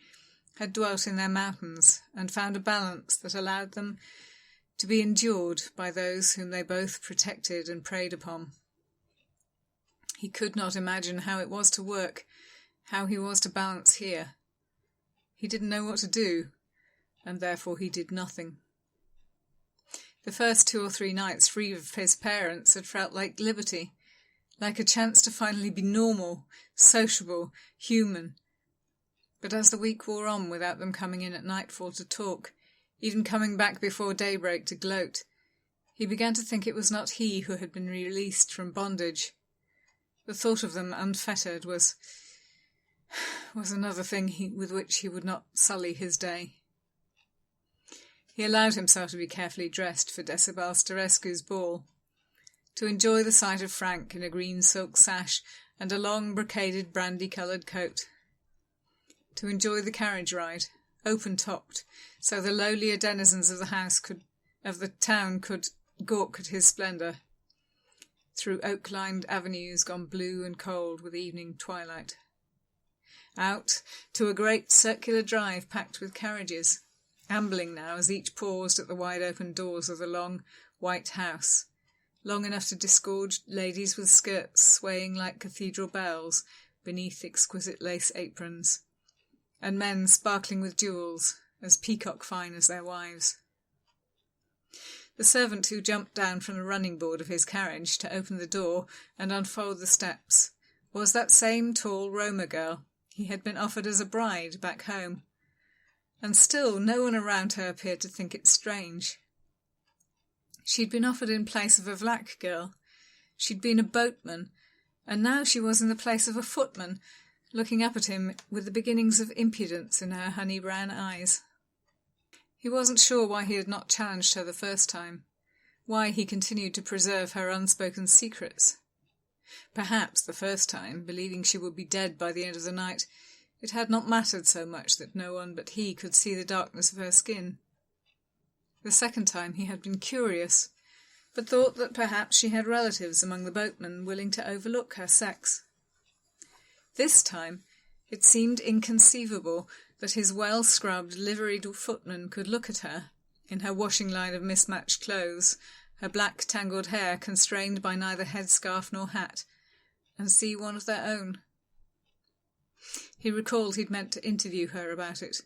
had dwelt in their mountains and found a balance that allowed them to be endured by those whom they both protected and preyed upon. He could not imagine how it was to work, how he was to balance here. He didn't know what to do, and therefore he did nothing. The first 2 or 3 nights free of his parents had felt like liberty, like a chance to finally be normal, sociable, human. But as the week wore on without them coming in at nightfall to talk, even coming back before daybreak to gloat, he began to think it was not he who had been released from bondage. The thought of them unfettered was another thing with which he would not sully his day. He allowed himself to be carefully dressed for Decibel Sterescu's ball, to enjoy the sight of Frank in a green silk sash and a long brocaded brandy-coloured coat, to enjoy the carriage ride, open-topped, so the lowlier denizens of the town could gawk at his splendour, through oak-lined avenues gone blue and cold with evening twilight. Out to a great circular drive packed with carriages, ambling now as each paused at the wide-open doors of the long, white house, long enough to disgorge ladies with skirts swaying like cathedral bells beneath exquisite lace aprons, and men sparkling with jewels, as peacock-fine as their wives. The servant who jumped down from the running board of his carriage to open the door and unfold the steps was that same tall Roma girl he had been offered as a bride back home, and still no one around her appeared to think it strange. She'd been offered in place of a Vlach girl, she'd been a boatman, and now she was in the place of a footman, looking up at him with the beginnings of impudence in her honey-brown eyes. He wasn't sure why he had not challenged her the first time, why he continued to preserve her unspoken secrets. Perhaps the first time, believing she would be dead by the end of the night, it had not mattered so much that no one but he could see the darkness of her skin. The second time he had been curious, but thought that perhaps she had relatives among the boatmen willing to overlook her sex. This time it seemed inconceivable that his well-scrubbed, liveried footman could look at her, in her washing line of mismatched clothes, her black tangled hair constrained by neither headscarf nor hat, and see one of their own. He recalled he'd meant to interview her about it,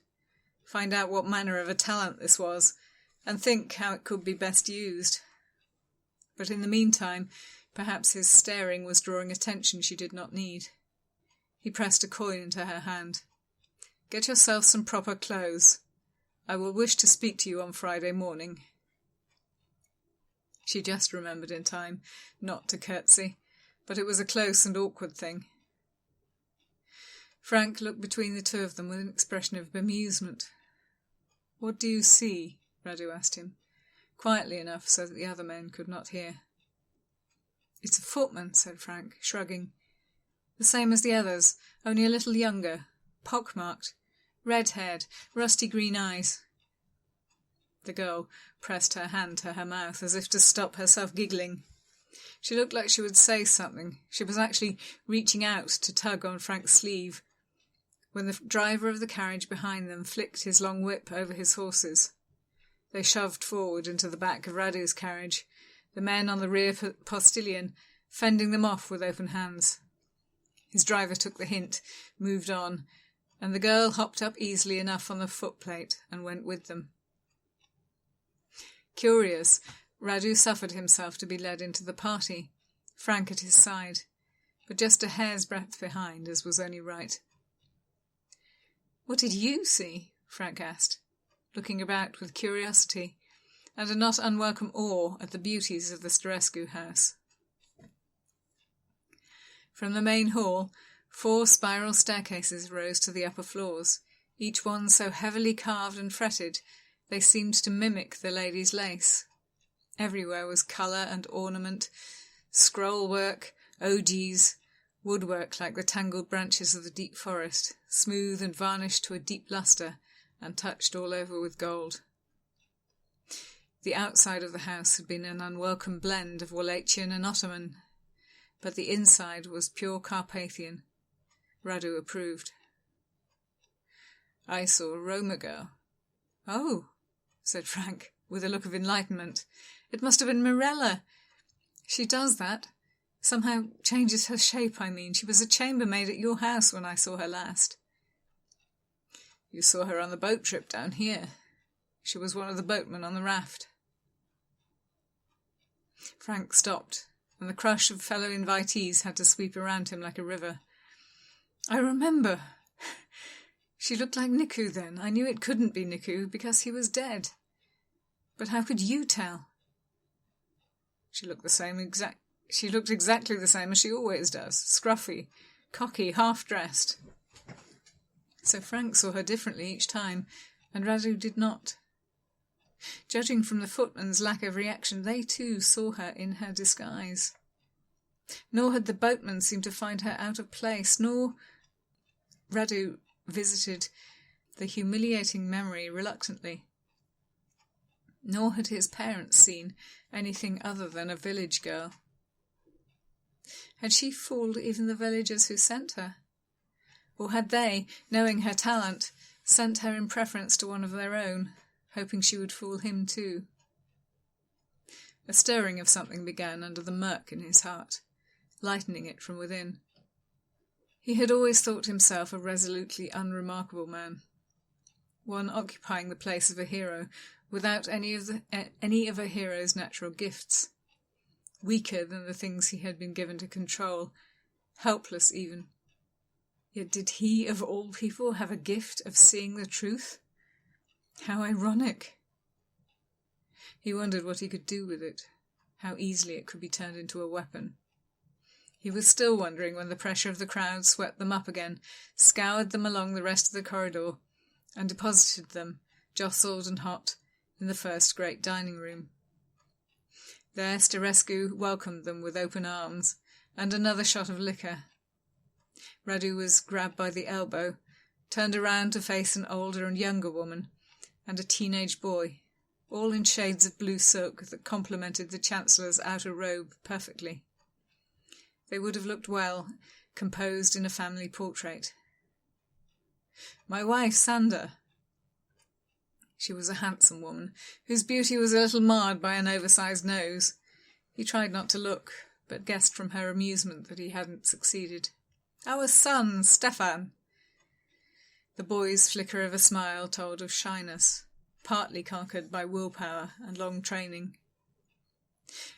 find out what manner of a talent this was, and think how it could be best used. But in the meantime, perhaps his staring was drawing attention she did not need. He pressed a coin into her hand. "Get yourself some proper clothes. I will wish to speak to you on Friday morning." She just remembered in time not to curtsy, but it was a close and awkward thing. Frank looked between the two of them with an expression of bemusement. "What do you see?" Radu asked him, quietly enough so that the other men could not hear. "It's a footman," said Frank, shrugging. "The same as the others, only a little younger, pock-marked, red-haired, rusty green eyes." The girl pressed her hand to her mouth as if to stop herself giggling. She looked like she would say something. She was actually reaching out to tug on Frank's sleeve, when the driver of the carriage behind them flicked his long whip over his horses. They shoved forward into the back of Radu's carriage, the men on the rear postilion fending them off with open hands. His driver took the hint, moved on, and the girl hopped up easily enough on the footplate and went with them. Curious, Radu suffered himself to be led into the party, Frank at his side, but just a hair's breadth behind, as was only right. "What did you see?" Frank asked, looking about with curiosity and a not unwelcome awe at the beauties of the Sterescu house. From the main hall, 4 spiral staircases rose to the upper floors, each one so heavily carved and fretted they seemed to mimic the lady's lace. Everywhere was colour and ornament, scroll-work, ogis, woodwork like the tangled branches of the deep forest, smooth and varnished to a deep lustre, and touched all over with gold. The outside of the house had been an unwelcome blend of Wallachian and Ottoman, but the inside was pure Carpathian. Radu approved. "I saw a Roma girl." "Oh," said Frank, with a look of enlightenment. "It must have been Mirella. She does that. Somehow changes her shape, I mean. She was a chambermaid at your house when I saw her last." "You saw her on the boat trip down here. She was one of the boatmen on the raft." Frank stopped, and the crush of fellow invitees had to sweep around him like a river. "I remember. She looked like Niku then. I knew it couldn't be Niku because he was dead. But how could you tell?" She looked exactly the same as she always does, scruffy, cocky, half-dressed." So Frank saw her differently each time, and Radu did not. Judging from the footman's lack of reaction, they too saw her in her disguise. Nor had the boatman seemed to find her out of place, nor... Radu visited the humiliating memory reluctantly. Nor had his parents seen anything other than a village girl. Had she fooled even the villagers who sent her? Or had they, knowing her talent, sent her in preference to one of their own, hoping she would fool him too? A stirring of something began under the murk in his heart, lightening it from within. He had always thought himself a resolutely unremarkable man, one occupying the place of a hero without any of a hero's natural gifts, weaker than the things he had been given to control, helpless even. Yet did he, of all people, have a gift of seeing the truth? How ironic! He wondered what he could do with it, how easily it could be turned into a weapon. He was still wondering when the pressure of the crowd swept them up again, scoured them along the rest of the corridor, and deposited them, jostled and hot, in the first great dining room. There Sterescu welcomed them with open arms, and another shot of liquor. Radu was grabbed by the elbow, turned around to face an older and younger woman, and a teenage boy, all in shades of blue silk that complemented the Chancellor's outer robe perfectly. They would have looked well, composed in a family portrait. "My wife, Sanda." She was a handsome woman, whose beauty was a little marred by an oversized nose. He tried not to look, but guessed from her amusement that he hadn't succeeded. "Our son, Stefan." The boy's flicker of a smile told of shyness, partly conquered by willpower and long training.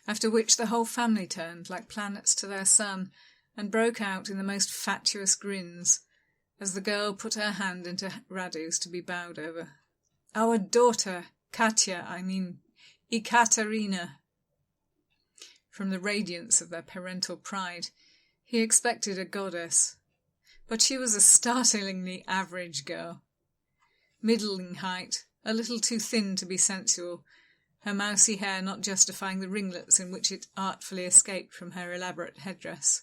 After which the whole family turned, like planets to their sun, and broke out in the most fatuous grins, as the girl put her hand into Radu's to be bowed over. "Our daughter, Ecaterina." From the radiance of their parental pride, he expected a goddess, but she was a startlingly average girl. Middling height, a little too thin to be sensual, her mousy hair not justifying the ringlets in which it artfully escaped from her elaborate headdress.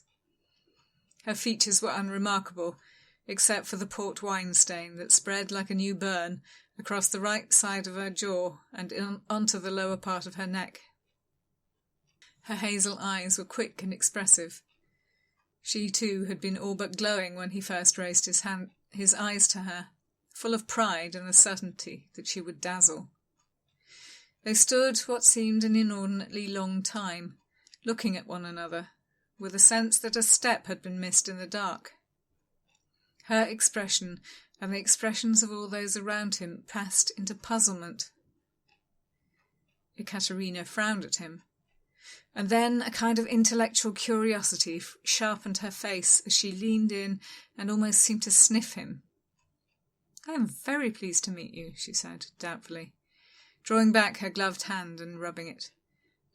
Her features were unremarkable, except for the port wine stain that spread like a new burn across the right side of her jaw and onto the lower part of her neck. Her hazel eyes were quick and expressive. She, too, had been all but glowing when he first raised his eyes to her, full of pride and the certainty that she would dazzle. They stood what seemed an inordinately long time, looking at one another, with a sense that a step had been missed in the dark. Her expression and the expressions of all those around him passed into puzzlement. Ecaterina frowned at him, and then a kind of intellectual curiosity sharpened her face as she leaned in and almost seemed to sniff him. "I am very pleased to meet you," she said, doubtfully, drawing back her gloved hand and rubbing it.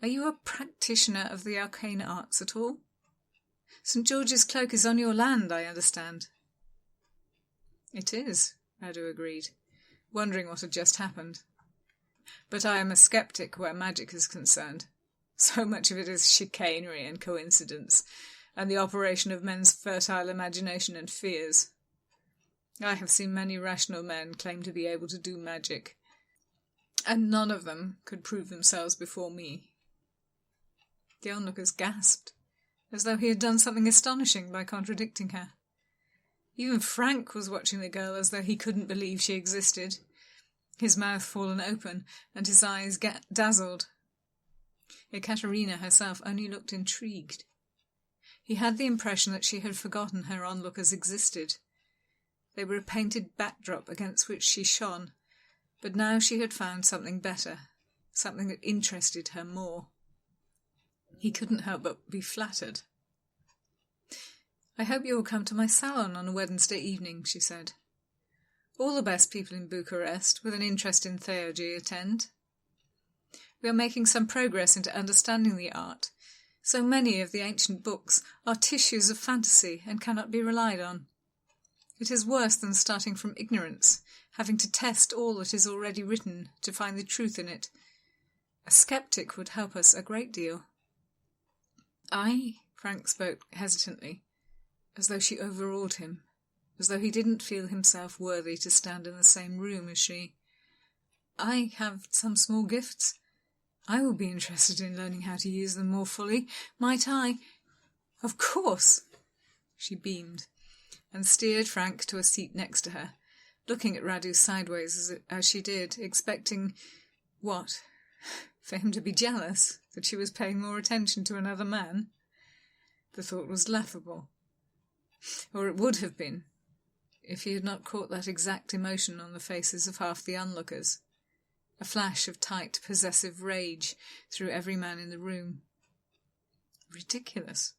"Are you a practitioner of the arcane arts at all? St. George's cloak is on your land, I understand." "It is," Radu agreed, wondering what had just happened. "But I am a sceptic where magic is concerned. So much of it is chicanery and coincidence, and the operation of men's fertile imagination and fears. I have seen many rational men claim to be able to do magic, and none of them could prove themselves before me." The onlookers gasped, as though he had done something astonishing by contradicting her. Even Frank was watching the girl as though he couldn't believe she existed, his mouth fallen open and his eyes dazzled. Ecaterina herself only looked intrigued. He had the impression that she had forgotten her onlookers existed. They were a painted backdrop against which she shone, but now she had found something better, something that interested her more. He couldn't help but be flattered. "I hope you will come to my salon on a Wednesday evening," she said. "All the best people in Bucharest with an interest in theurgy attend. We are making some progress into understanding the art. So many of the ancient books are tissues of fantasy and cannot be relied on. It is worse than starting from ignorance, having to test all that is already written to find the truth in it. A sceptic would help us a great deal." Frank spoke hesitantly, as though she overawed him, as though he didn't feel himself worthy to stand in the same room as she. "I have some small gifts. I will be interested in learning how to use them more fully. Might I?" "Of course!" She beamed, and steered Frank to a seat next to her, looking at Radu sideways as she did, expecting, what? For him to be jealous that she was paying more attention to another man? The thought was laughable. Or it would have been, if he had not caught that exact emotion on the faces of half the onlookers. A flash of tight, possessive rage through every man in the room. Ridiculous.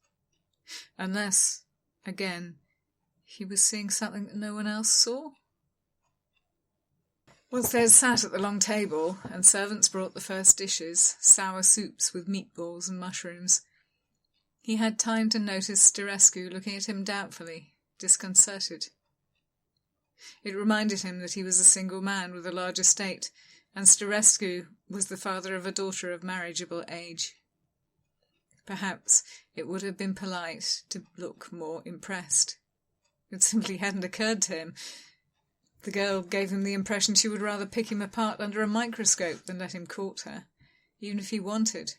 Unless, again, he was seeing something that no one else saw. Once they had sat at the long table, and servants brought the first dishes, sour soups with meatballs and mushrooms, he had time to notice Sterescu looking at him doubtfully, disconcerted. It reminded him that he was a single man with a large estate, and Sterescu was the father of a daughter of marriageable age. Perhaps it would have been polite to look more impressed. It simply hadn't occurred to him. The girl gave him the impression she would rather pick him apart under a microscope than let him court her, even if he wanted.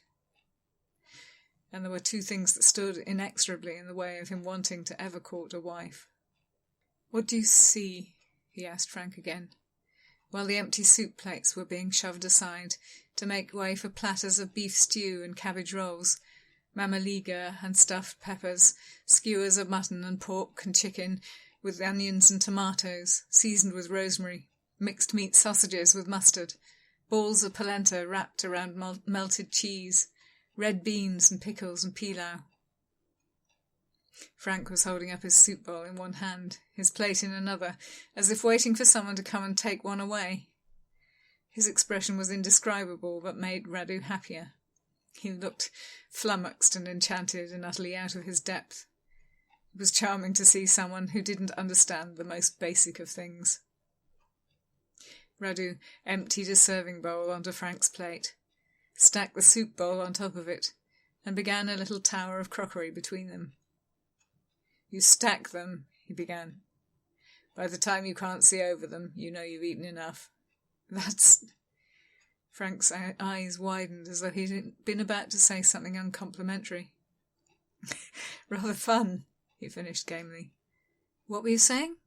And there were two things that stood inexorably in the way of him wanting to ever court a wife. "What do you see?" he asked Frank again, while the empty soup plates were being shoved aside to make way for platters of beef stew and cabbage rolls, mamaliga and stuffed peppers, skewers of mutton and pork and chicken, with onions and tomatoes, seasoned with rosemary, mixed meat sausages with mustard, balls of polenta wrapped around melted cheese, red beans and pickles and pilau. Frank was holding up his soup bowl in one hand, his plate in another, as if waiting for someone to come and take one away. His expression was indescribable, but made Radu happier. He looked flummoxed and enchanted and utterly out of his depth. It was charming to see someone who didn't understand the most basic of things. Radu emptied a serving bowl onto Frank's plate, stacked the soup bowl on top of it, and began a little tower of crockery between them. "You stack them," he began. "By the time you can't see over them, you know you've eaten enough." "That's—" Frank's eyes widened as though he'd been about to say something uncomplimentary. "Rather fun," he finished gamely. "What were you saying?"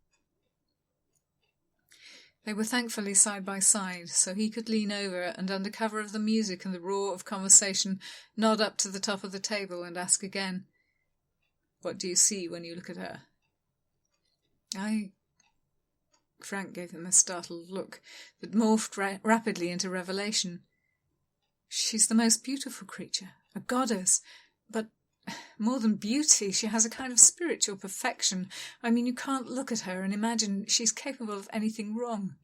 They were thankfully side by side, so he could lean over and, under cover of the music and the roar of conversation, nod up to the top of the table and ask again, "What do you see when you look at her?" Frank gave him a startled look that morphed rapidly into revelation. "She's the most beautiful creature, a goddess, but more than beauty, she has a kind of spiritual perfection. I mean, you can't look at her and imagine she's capable of anything wrong.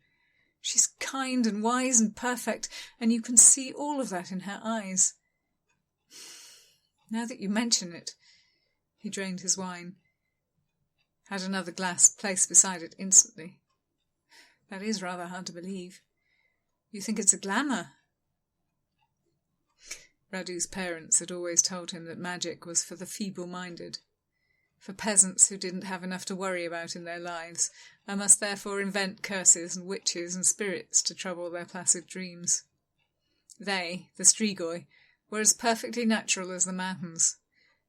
She's kind and wise and perfect, and you can see all of that in her eyes. Now that you mention it," he drained his wine, had another glass placed beside it instantly. "That is rather hard to believe. You think it's a glamour?" Radu's parents had always told him that magic was for the feeble-minded, for peasants who didn't have enough to worry about in their lives, and must therefore invent curses and witches and spirits to trouble their placid dreams. They, the Strigoi, were as perfectly natural as the mountains,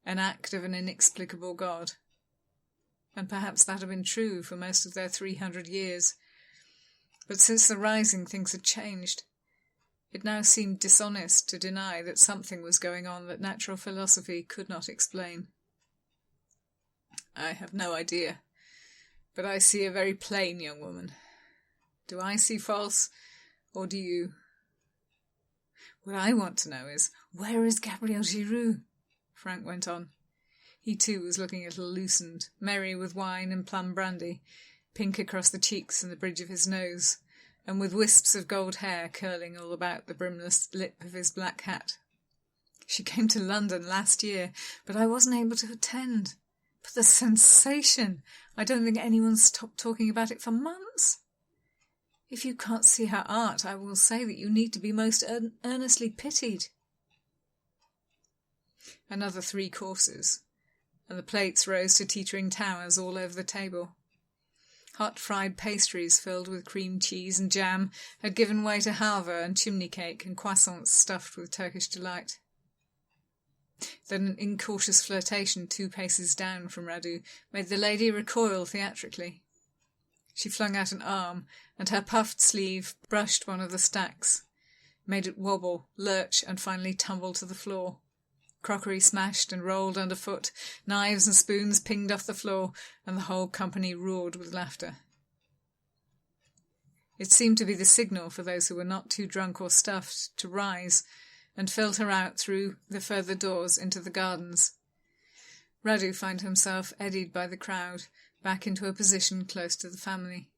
an act of an inexplicable god. And perhaps that had been true for most of their 300 years. But since the Rising, things had changed. It now seemed dishonest to deny that something was going on that natural philosophy could not explain. "I have no idea, but I see a very plain young woman. Do I see false, or do you?" "What I want to know is, where is Gabriel Giroux?" Frank went on. He too was looking a little loosened, merry with wine and plum brandy, pink across the cheeks and the bridge of his nose, and with wisps of gold hair curling all about the brimless lip of his black hat. "She came to London last year, but I wasn't able to attend. But the sensation! I don't think anyone stopped talking about it for months. If you can't see her art, I will say that you need to be most earnestly pitied." Another 3 courses, and the plates rose to teetering towers all over the table. Hot fried pastries filled with cream cheese and jam had given way to halva and chimney cake and croissants stuffed with Turkish delight. Then an incautious flirtation 2 paces down from Radu made the lady recoil theatrically. She flung out an arm, and her puffed sleeve brushed one of the stacks, made it wobble, lurch, and finally tumble to the floor. Crockery smashed and rolled underfoot, knives and spoons pinged off the floor, and the whole company roared with laughter. It seemed to be the signal for those who were not too drunk or stuffed to rise and filter out through the further doors into the gardens. Radu found himself eddied by the crowd, back into a position close to the family.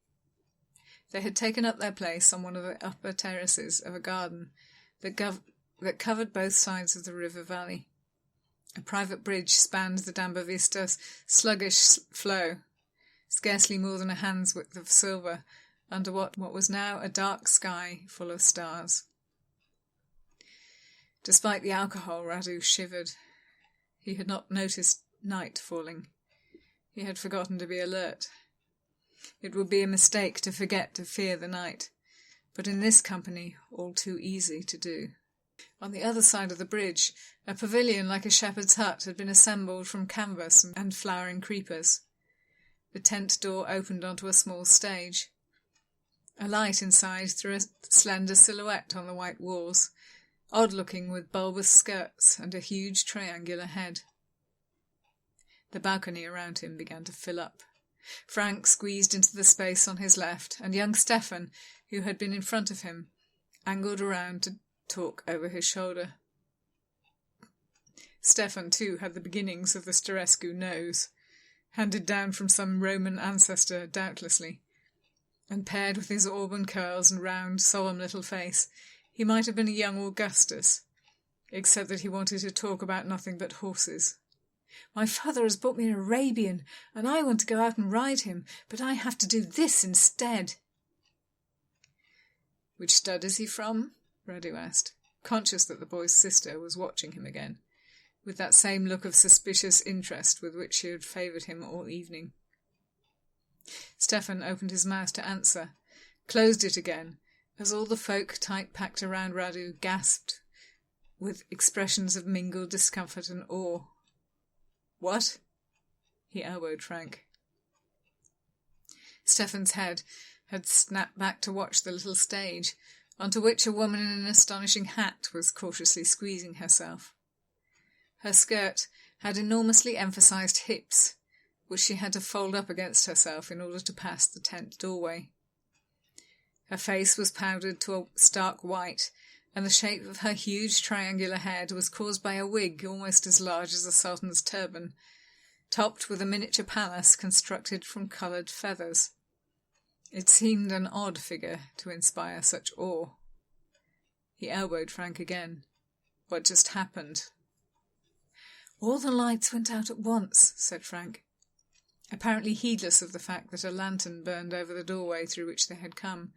They had taken up their place on one of the upper terraces of a garden that covered both sides of the river valley. A private bridge spanned the Damba Vista's sluggish flow, scarcely more than a hand's width of silver, under what was now a dark sky full of stars. Despite the alcohol, Radu shivered. He had not noticed night falling. He had forgotten to be alert. It would be a mistake to forget to fear the night, but in this company all too easy to do. On the other side of the bridge, a pavilion like a shepherd's hut had been assembled from canvas and flowering creepers. The tent door opened onto a small stage. A light inside threw a slender silhouette on the white walls, odd-looking with bulbous skirts and a huge triangular head. The balcony around him began to fill up. Frank squeezed into the space on his left, and young Stefan, who had been in front of him, angled around to talk over his shoulder. Stefan, too, had the beginnings of the Sterescu nose, handed down from some Roman ancestor, doubtlessly, and paired with his auburn curls and round, solemn little face, he might have been a young Augustus, except that he wanted to talk about nothing but horses. "My father has bought me an Arabian, and I want to go out and ride him, but I have to do this instead." "Which stud is he from?" Radu asked, conscious that the boy's sister was watching him again, with that same look of suspicious interest with which she had favoured him all evening. Stefan opened his mouth to answer, closed it again, as all the folk tight-packed around Radu gasped, with expressions of mingled discomfort and awe. "What?" He elbowed Frank. Stefan's head had snapped back to watch the little stage, onto which a woman in an astonishing hat was cautiously squeezing herself. Her skirt had enormously emphasized hips, which she had to fold up against herself in order to pass the tent doorway. Her face was powdered to a stark white, and the shape of her huge triangular head was caused by a wig almost as large as a sultan's turban, topped with a miniature palace constructed from coloured feathers. It seemed an odd figure to inspire such awe. He elbowed Frank again. "What just happened?" "All the lights went out at once," said Frank, apparently heedless of the fact that a lantern burned over the doorway through which they had come,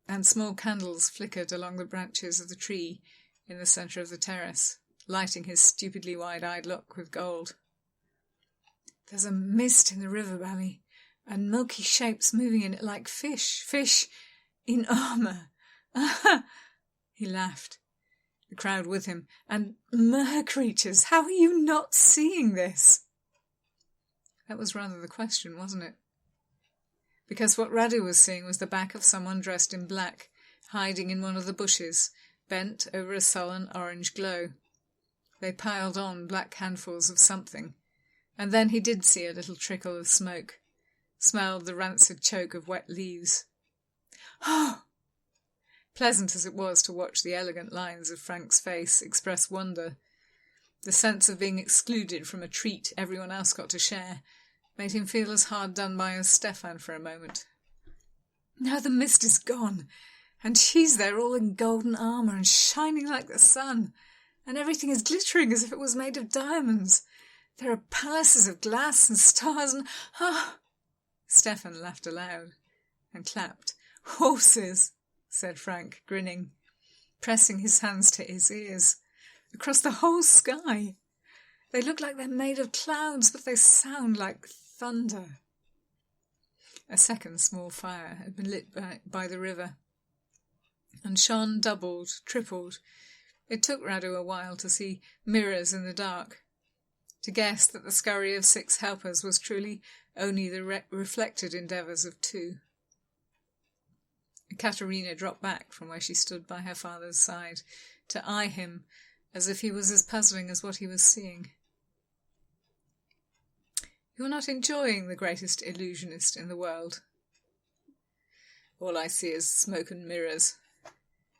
and small candles flickered along the branches of the tree in the centre of the terrace, lighting his stupidly wide-eyed look with gold. "There's a mist in the river valley, and milky shapes moving in it like fish in armour. Ah!" He laughed, the crowd with him. "And mer-creatures! How are you not seeing this?" That was rather the question, wasn't it? Because what Radu was seeing was the back of someone dressed in black, hiding in one of the bushes, bent over a sullen orange glow. They piled on black handfuls of something, and then he did see a little trickle of smoke, smelled the rancid choke of wet leaves. "Oh!" Pleasant as it was to watch the elegant lines of Frank's face express wonder, the sense of being excluded from a treat everyone else got to share made him feel as hard done by as Stefan for a moment. "Now the mist is gone, and she's there all in golden armour and shining like the sun, and everything is glittering as if it was made of diamonds. There are palaces of glass and stars and... ah!" Stefan laughed aloud and clapped. "Horses," said Frank, grinning, pressing his hands to his ears. "Across the whole sky. They look like they're made of clouds, but they sound like thunder." A second small fire had been lit by the river, and shone doubled, tripled. It took Radu a while to see mirrors in the dark, to guess that the scurry of 6 helpers was truly only the reflected endeavours of 2. Ecaterina dropped back from where she stood by her father's side to eye him as if he was as puzzling as what he was seeing. "You're not enjoying the greatest illusionist in the world?" "All I see is smoke and mirrors."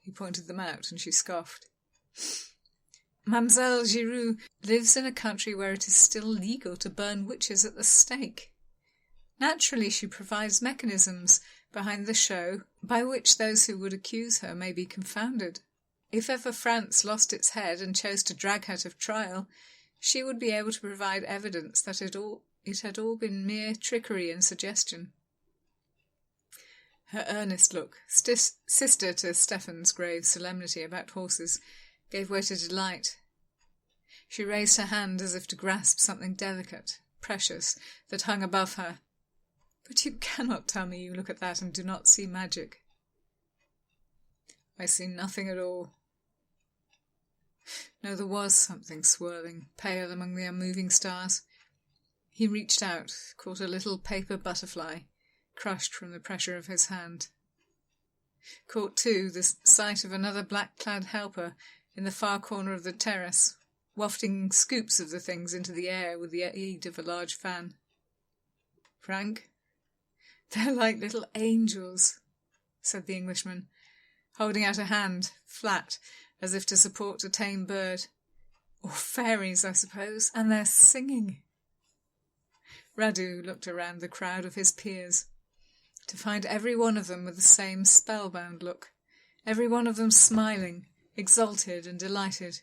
He pointed them out, and she scoffed. "Mademoiselle Giroux lives in a country where it is still legal to burn witches at the stake. Naturally, she provides mechanisms behind the show by which those who would accuse her may be confounded. If ever France lost its head and chose to drag her to trial, she would be able to provide evidence that it had all been mere trickery and suggestion." Her earnest look, sister to Stefan's grave solemnity about horses, gave way to delight. She raised her hand as if to grasp something delicate, precious, that hung above her. But you cannot tell me you look at that and do not see magic. I see nothing at all. No, there was something swirling, pale among the unmoving stars. He reached out, caught a little paper butterfly, crushed from the pressure of his hand. Caught, too, the sight of another black-clad helper in the far corner of the terrace, wafting scoops of the things into the air with the aid of a large fan. "Frank, they're like little angels," said the Englishman, holding out a hand, flat, as if to support a tame bird. "Or fairies, I suppose, and they're singing." Radu looked around the crowd of his peers, to find every one of them with the same spellbound look, every one of them smiling, exalted and delighted.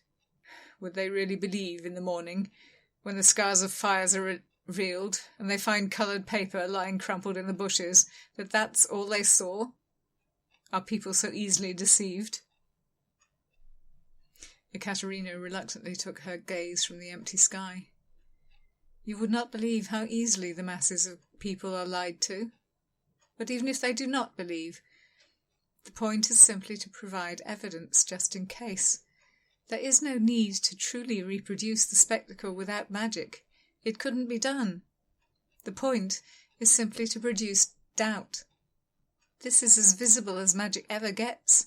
Would they really believe in the morning, when the scars of fires are revealed, and they find coloured paper lying crumpled in the bushes, that that's all they saw? Are people so easily deceived? Ecaterina reluctantly took her gaze from the empty sky. You would not believe how easily the masses of people are lied to. But even if they do not believe, the point is simply to provide evidence just in case. There is no need to truly reproduce the spectacle without magic. It couldn't be done. The point is simply to produce doubt. This is as visible as magic ever gets.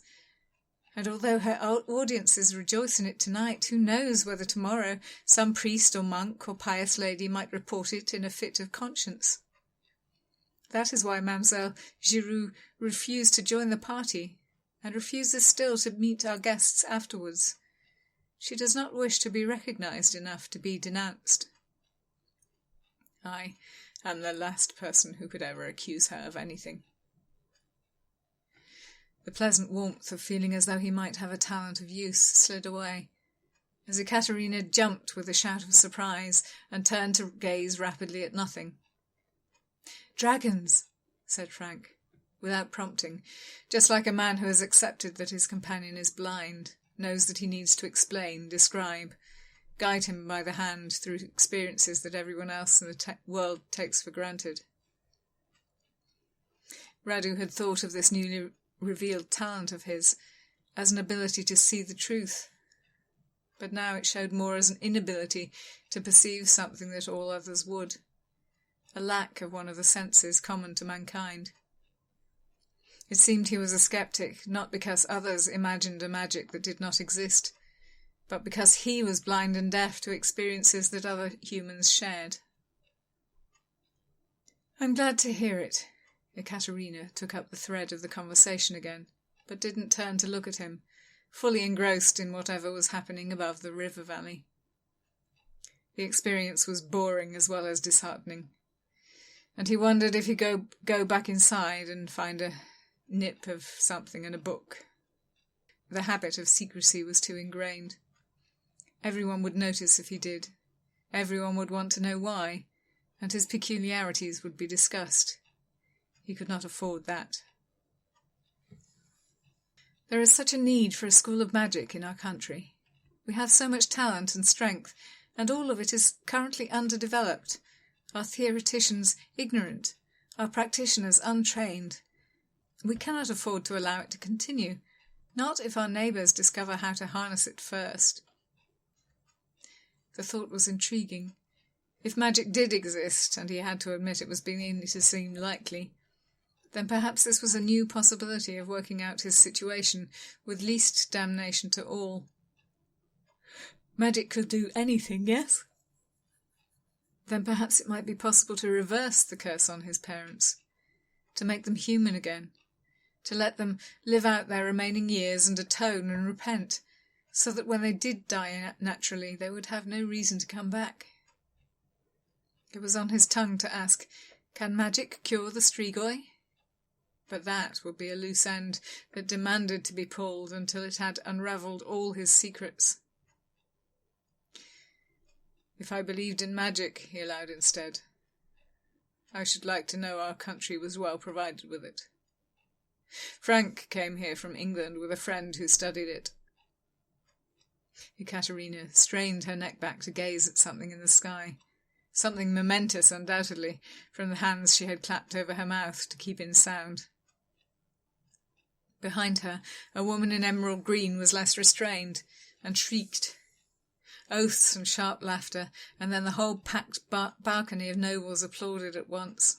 And although her audiences rejoice in it tonight, who knows whether tomorrow some priest or monk or pious lady might report it in a fit of conscience. That is why Mademoiselle Giroux refused to join the party, and refuses still to meet our guests afterwards. She does not wish to be recognised enough to be denounced. I am the last person who could ever accuse her of anything. The pleasant warmth of feeling as though he might have a talent of use slid away, as Ecaterina jumped with a shout of surprise and turned to gaze rapidly at nothing. "Dragons," said Frank, without prompting, just like a man who has accepted that his companion is blind, knows that he needs to explain, describe, guide him by the hand through experiences that everyone else in the world takes for granted. Radu had thought of this newly revealed talent of his as an ability to see the truth, but now it showed more as an inability to perceive something that all others would, a lack of one of the senses common to mankind. It seemed he was a skeptic, not because others imagined a magic that did not exist, but because he was blind and deaf to experiences that other humans shared. "I'm glad to hear it." Ecaterina took up the thread of the conversation again, but didn't turn to look at him, fully engrossed in whatever was happening above the river valley. The experience was boring as well as disheartening, and he wondered if he'd go back inside and find a nip of something in a book. The habit of secrecy was too ingrained. Everyone would notice if he did. Everyone would want to know why, and his peculiarities would be discussed. He could not afford that. There is such a need for a school of magic in our country. We have so much talent and strength, and all of it is currently underdeveloped. Our theoreticians ignorant, our practitioners untrained. We cannot afford to allow it to continue, not if our neighbours discover how to harness it first. The thought was intriguing. If magic did exist, and he had to admit it was beginning to seem likely, then perhaps this was a new possibility of working out his situation with least damnation to all. Magic could do anything, yes? Then perhaps it might be possible to reverse the curse on his parents, to make them human again, to let them live out their remaining years and atone and repent, so that when they did die naturally they would have no reason to come back. It was on his tongue to ask, "Can magic cure the Strigoi?" But that would be a loose end that demanded to be pulled until it had unravelled all his secrets. "If I believed in magic," he allowed instead, "I should like to know our country was well provided with it. Frank came here from England with a friend who studied it." Ecaterina strained her neck back to gaze at something in the sky, Something momentous, undoubtedly, from the hands she had clapped over her mouth to keep in sound. Behind her, a woman in emerald green was less restrained, and shrieked. Oaths and sharp laughter, and then the whole packed balcony of nobles applauded at once.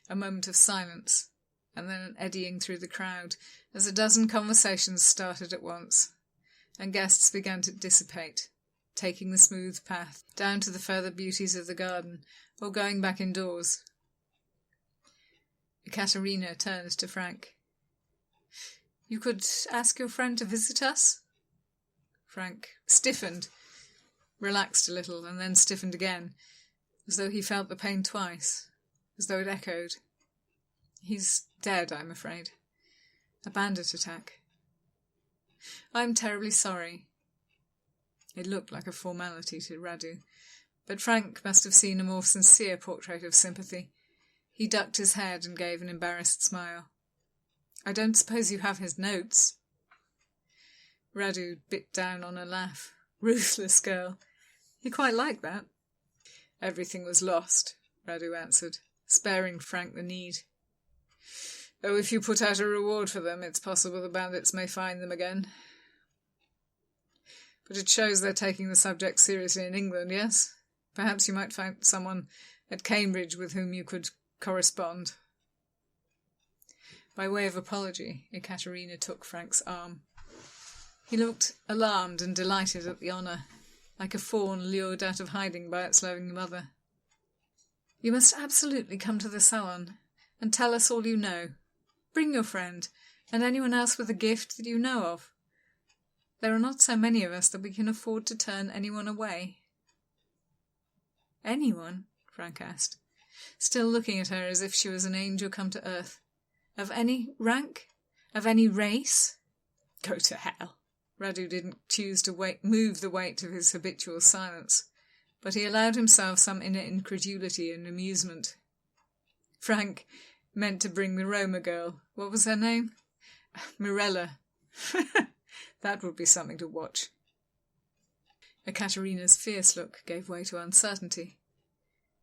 A moment of silence, and then an eddying through the crowd, as a dozen conversations started at once, and guests began to dissipate, taking the smooth path down to the further beauties of the garden, or going back indoors. Ecaterina turned to Frank. "You could ask your friend to visit us?" Frank stiffened, relaxed a little, and then stiffened again, as though he felt the pain twice, as though it echoed. "He's dead, I'm afraid. A bandit attack." "I'm terribly sorry." It looked like a formality to Radu, but Frank must have seen a more sincere portrait of sympathy. He ducked his head and gave an embarrassed smile. "I don't suppose you have his notes?" Radu bit down on a laugh. Ruthless girl. He quite liked that. "Everything was lost," Radu answered, sparing Frank the need. "Though if you put out a reward for them, it's possible the bandits may find them again. But it shows they're taking the subject seriously in England, yes? Perhaps you might find someone at Cambridge with whom you could correspond." By way of apology, Ecaterina took Frank's arm. He looked alarmed and delighted at the honour, like a fawn lured out of hiding by its loving mother. "You must absolutely come to the salon and tell us all you know. Bring your friend, and anyone else with a gift that you know of. There are not so many of us that we can afford to turn anyone away." "Anyone?" Frank asked, still looking at her as if she was an angel come to earth. "Of any rank? Of any race?" "Go to hell." Radu didn't choose to move the weight of his habitual silence, but he allowed himself some inner incredulity and amusement. Frank meant to bring the Roma girl. What was her name? Mirella. That would be something to watch. Ecaterina's fierce look gave way to uncertainty.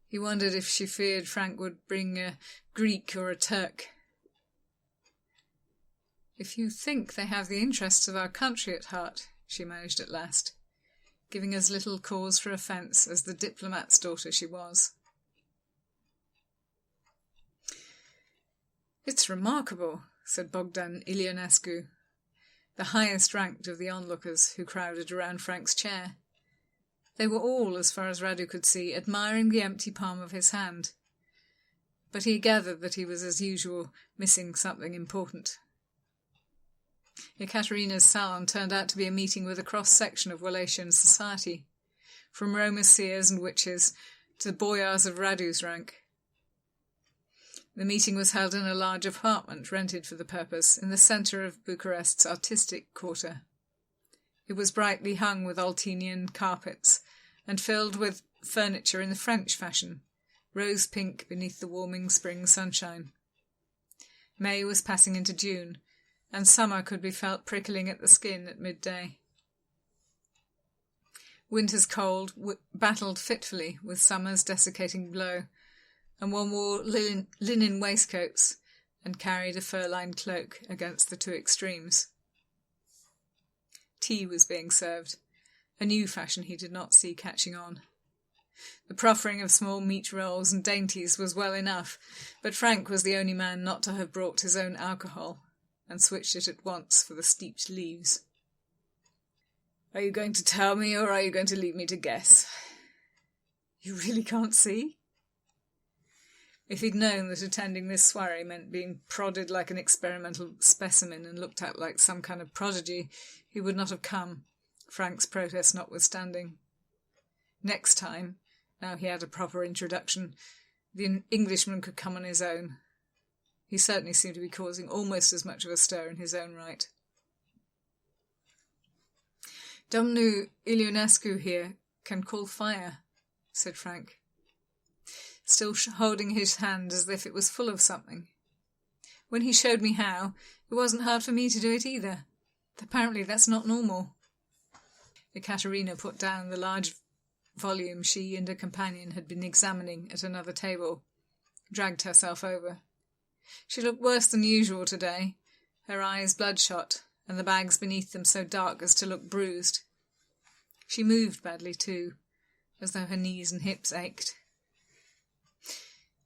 He wondered if she feared Frank would bring a Greek or a Turk. "If you think they have the interests of our country at heart," she managed at last, giving as little cause for offence as the diplomat's daughter she was. "It's remarkable," said Bogdan Ilionescu, the highest ranked of the onlookers who crowded around Frank's chair. They were all, as far as Radu could see, admiring the empty palm of his hand, but he gathered that he was, as usual, missing something important. Ecaterina's salon turned out to be a meeting with a cross-section of Wallachian society, from Roma seers and witches to boyars of Radu's rank. The meeting was held in a large apartment rented for the purpose in the centre of Bucharest's artistic quarter. It was brightly hung with Altinian carpets and filled with furniture in the French fashion, rose-pink beneath the warming spring sunshine. May was passing into June, and summer could be felt prickling at the skin at midday. Winter's cold battled fitfully with summer's desiccating blow, and one wore linen waistcoats and carried a fur-lined cloak against the two extremes. Tea was being served, a new fashion he did not see catching on. The proffering of small meat rolls and dainties was well enough, but Frank was the only man not to have brought his own alcohol, and switched it at once for the steeped leaves. "Are you going to tell me, or are you going to leave me to guess?" "You really can't see?" If he'd known that attending this soiree meant being prodded like an experimental specimen and looked at like some kind of prodigy, he would not have come, Frank's protest notwithstanding. Next time, now he had a proper introduction, the Englishman could come on his own. He certainly seemed to be causing almost as much of a stir in his own right. "Domnul Ilionescu here can call fire," said Frank, still holding his hand as if it was full of something. "When he showed me how, it wasn't hard for me to do it either. Apparently that's not normal." Ecaterina put down the large volume she and a companion had been examining at another table, dragged herself over. She looked worse than usual today, her eyes bloodshot, and the bags beneath them so dark as to look bruised. She moved badly too, as though her knees and hips ached.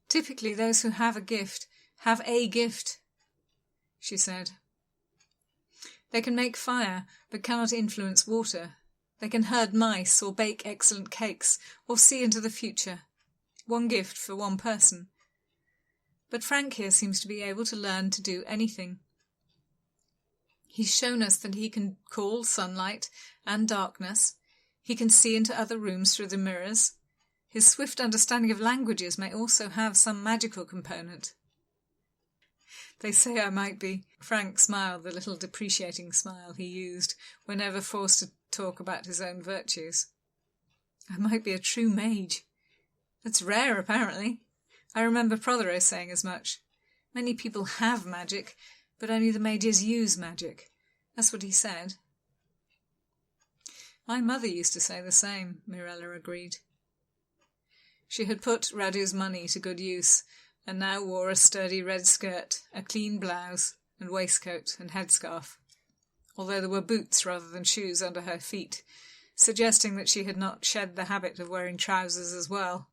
"Typically those who have a gift, she said. "They can make fire, but cannot influence water. They can herd mice, or bake excellent cakes, or see into the future. One gift for one person. But Frank here seems to be able to learn to do anything. He's shown us that he can call sunlight and darkness. He can see into other rooms through the mirrors. His swift understanding of languages may also have some magical component." "They say I might be." Frank smiled the little depreciating smile he used whenever forced to talk about his own virtues. "I might be a true mage. That's rare, apparently. I remember Prothero saying as much. Many people have magic, but only the mages use magic. That's what he said." "My mother used to say the same," Mirella agreed. She had put Radu's money to good use, and now wore a sturdy red skirt, a clean blouse, and waistcoat and headscarf, although there were boots rather than shoes under her feet, suggesting that she had not shed the habit of wearing trousers as well.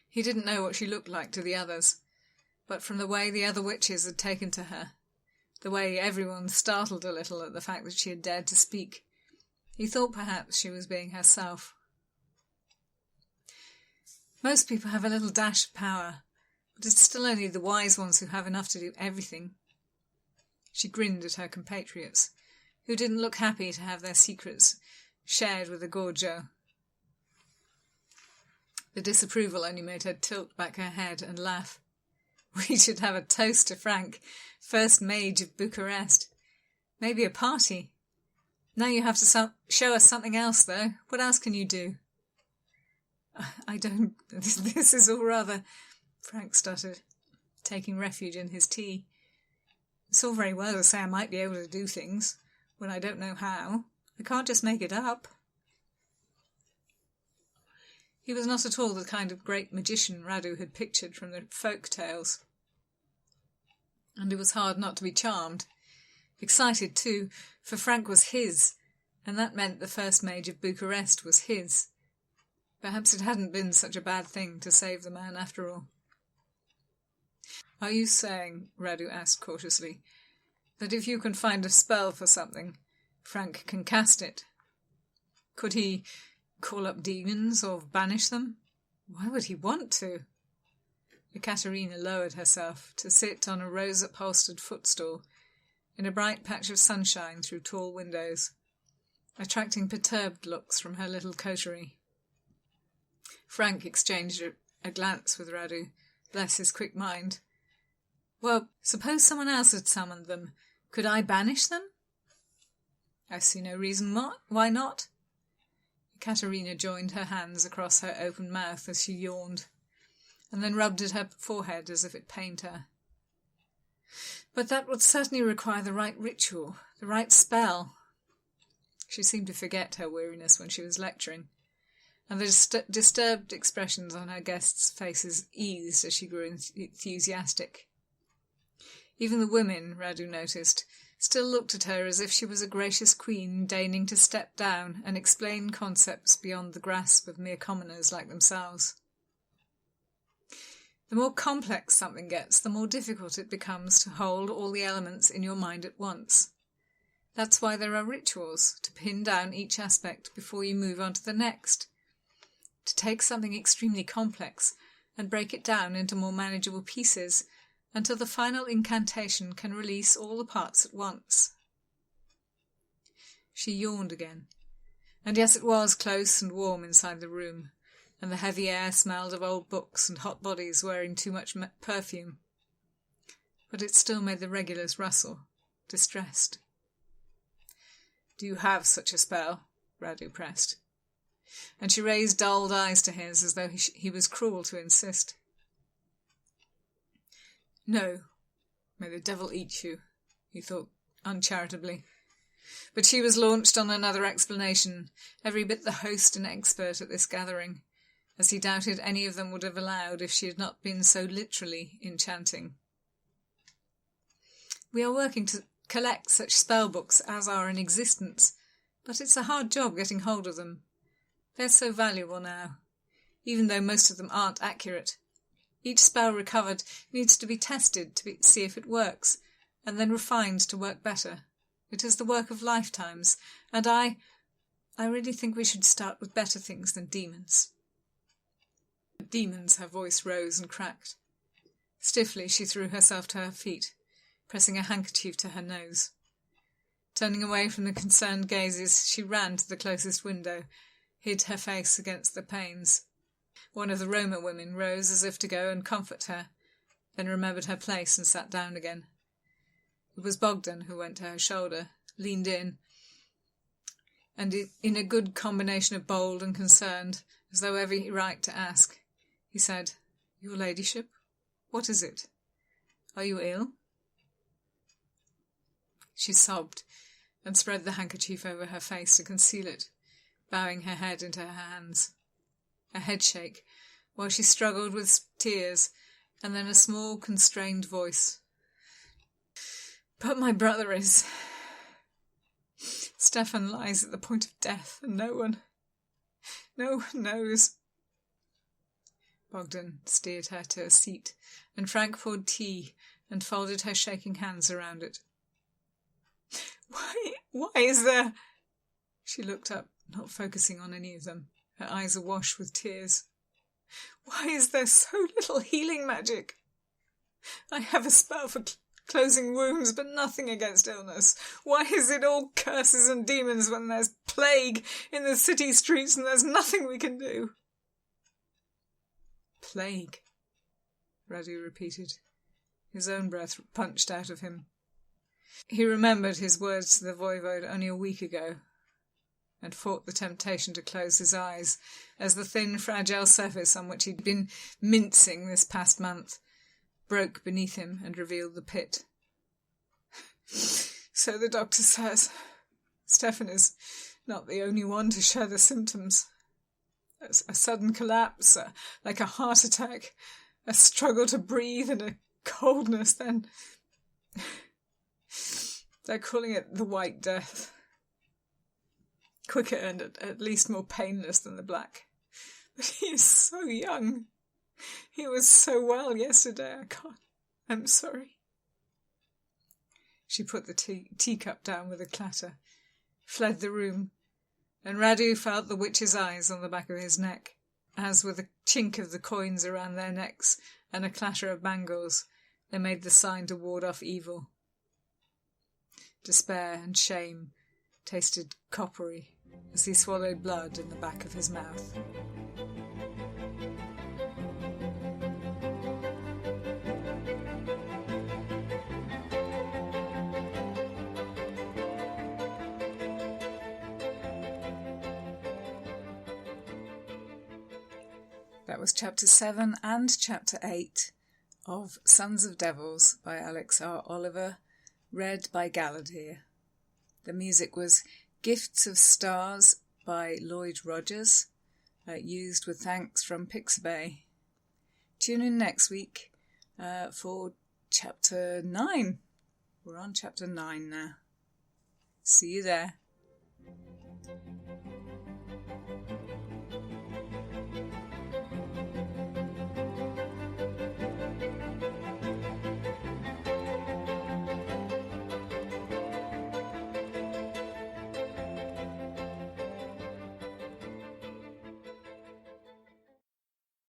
He didn't know what she looked like to the others, but from the way the other witches had taken to her, the way everyone startled a little at the fact that she had dared to speak, he thought perhaps she was being herself. "Most people have a little dash of power, but it's still only the wise ones who have enough to do everything." She grinned at her compatriots, who didn't look happy to have their secrets shared with a Gorgio. The disapproval only made her tilt back her head and laugh. "We should have a toast to Frank, first mage of Bucharest. Maybe a party. Now you have to show us something else, though. What else can you do?" "I don't... This is all rather..." Frank stuttered, taking refuge in his tea. "It's all very well to say I might be able to do things, when I don't know how. I can't just make it up." He was not at all the kind of great magician Radu had pictured from the folk tales, and it was hard not to be charmed. Excited, too, for Frank was his, and that meant the first mage of Bucharest was his. Perhaps it hadn't been such a bad thing to save the man after all. "Are you saying," Radu asked cautiously, "that if you can find a spell for something, Frank can cast it? Could he call up demons or banish them? Why would he want to?" Ecaterina lowered herself to sit on a rose-upholstered footstool in a bright patch of sunshine through tall windows, attracting perturbed looks from her little coterie. Frank exchanged a glance with Radu, bless his quick mind. "Well, suppose someone else had summoned them. Could I banish them?" "I see no reason why not." Ecaterina joined her hands across her open mouth as she yawned, and then rubbed at her forehead as if it pained her. "But that would certainly require the right ritual, the right spell." She seemed to forget her weariness when she was lecturing, and the disturbed expressions on her guests' faces eased as she grew enthusiastic. Even the women, Radu noticed, still looked at her as if she was a gracious queen deigning to step down and explain concepts beyond the grasp of mere commoners like themselves. The more complex something gets, the more difficult it becomes to hold all the elements in your mind at once. That's why there are rituals, to pin down each aspect before you move on to the next. To take something extremely complex and break it down into more manageable pieces until the final incantation can release all the parts at once. She yawned again, and yes, it was close and warm inside the room, and the heavy air smelled of old books and hot bodies wearing too much perfume. But it still made the regulars rustle, distressed. "Do you have such a spell?" Radu pressed, and she raised dulled eyes to his as though he was cruel to insist. "No. May the devil eat you," he thought uncharitably. But she was launched on another explanation, every bit the host and expert at this gathering, as he doubted any of them would have allowed if she had not been so literally enchanting. We are working to collect such spell books as are in existence, but it's a hard job getting hold of them. They're so valuable now, even though most of them aren't accurate. Each spell recovered needs to be tested to see if it works, and then refined to work better. It is the work of lifetimes, and I really think we should start with better things than demons. Demons, her voice rose and cracked. Stiffly she threw herself to her feet, pressing a handkerchief to her nose. Turning away from the concerned gazes, she ran to the closest window, hid her face against the panes. One of the Roma women rose as if to go and comfort her, then remembered her place and sat down again. It was Bogdan who went to her shoulder, leaned in, and in a good combination of bold and concerned, as though every right to ask, he said, "Your ladyship, what is it? Are you ill?" She sobbed and spread the handkerchief over her face to conceal it, bowing her head into her hands. A headshake, while she struggled with tears, and then a small, constrained voice. "But my brother is... Stefan lies at the point of death, and no one knows." Bogdan steered her to a seat, and Frank poured tea and folded her shaking hands around it. Why is there... She looked up, not focusing on any of them, her eyes awash with tears. "Why is there so little healing magic? I have a spell for closing wounds, but nothing against illness. Why is it all curses and demons when there's plague in the city streets and there's nothing we can do?" "Plague," Radu repeated, his own breath punched out of him. He remembered his words to the voivode only a week ago, and fought the temptation to close his eyes as the thin, fragile surface on which he'd been mincing this past month broke beneath him and revealed the pit. "So the doctor says. Stefan is not the only one to share the symptoms. A sudden collapse, like a heart attack, a struggle to breathe and a coldness, then... They're calling it the White Death. Quicker and at least more painless than the black. But he is so young. He was so well yesterday. I'm sorry." She put the teacup down with a clatter, fled the room, and Radu felt the witch's eyes on the back of his neck, as with a chink of the coins around their necks and a clatter of bangles, they made the sign to ward off evil. Despair and shame tasted coppery as he swallowed blood in the back of his mouth. That was Chapter 7 and Chapter 8 of Sons of Devils by Alex R. Oliver, read by Galadir. The music was Gifts of Stars by Lloyd Rogers, used with thanks from Pixabay. Tune in next week for Chapter 9. We're on Chapter 9 now. See you there.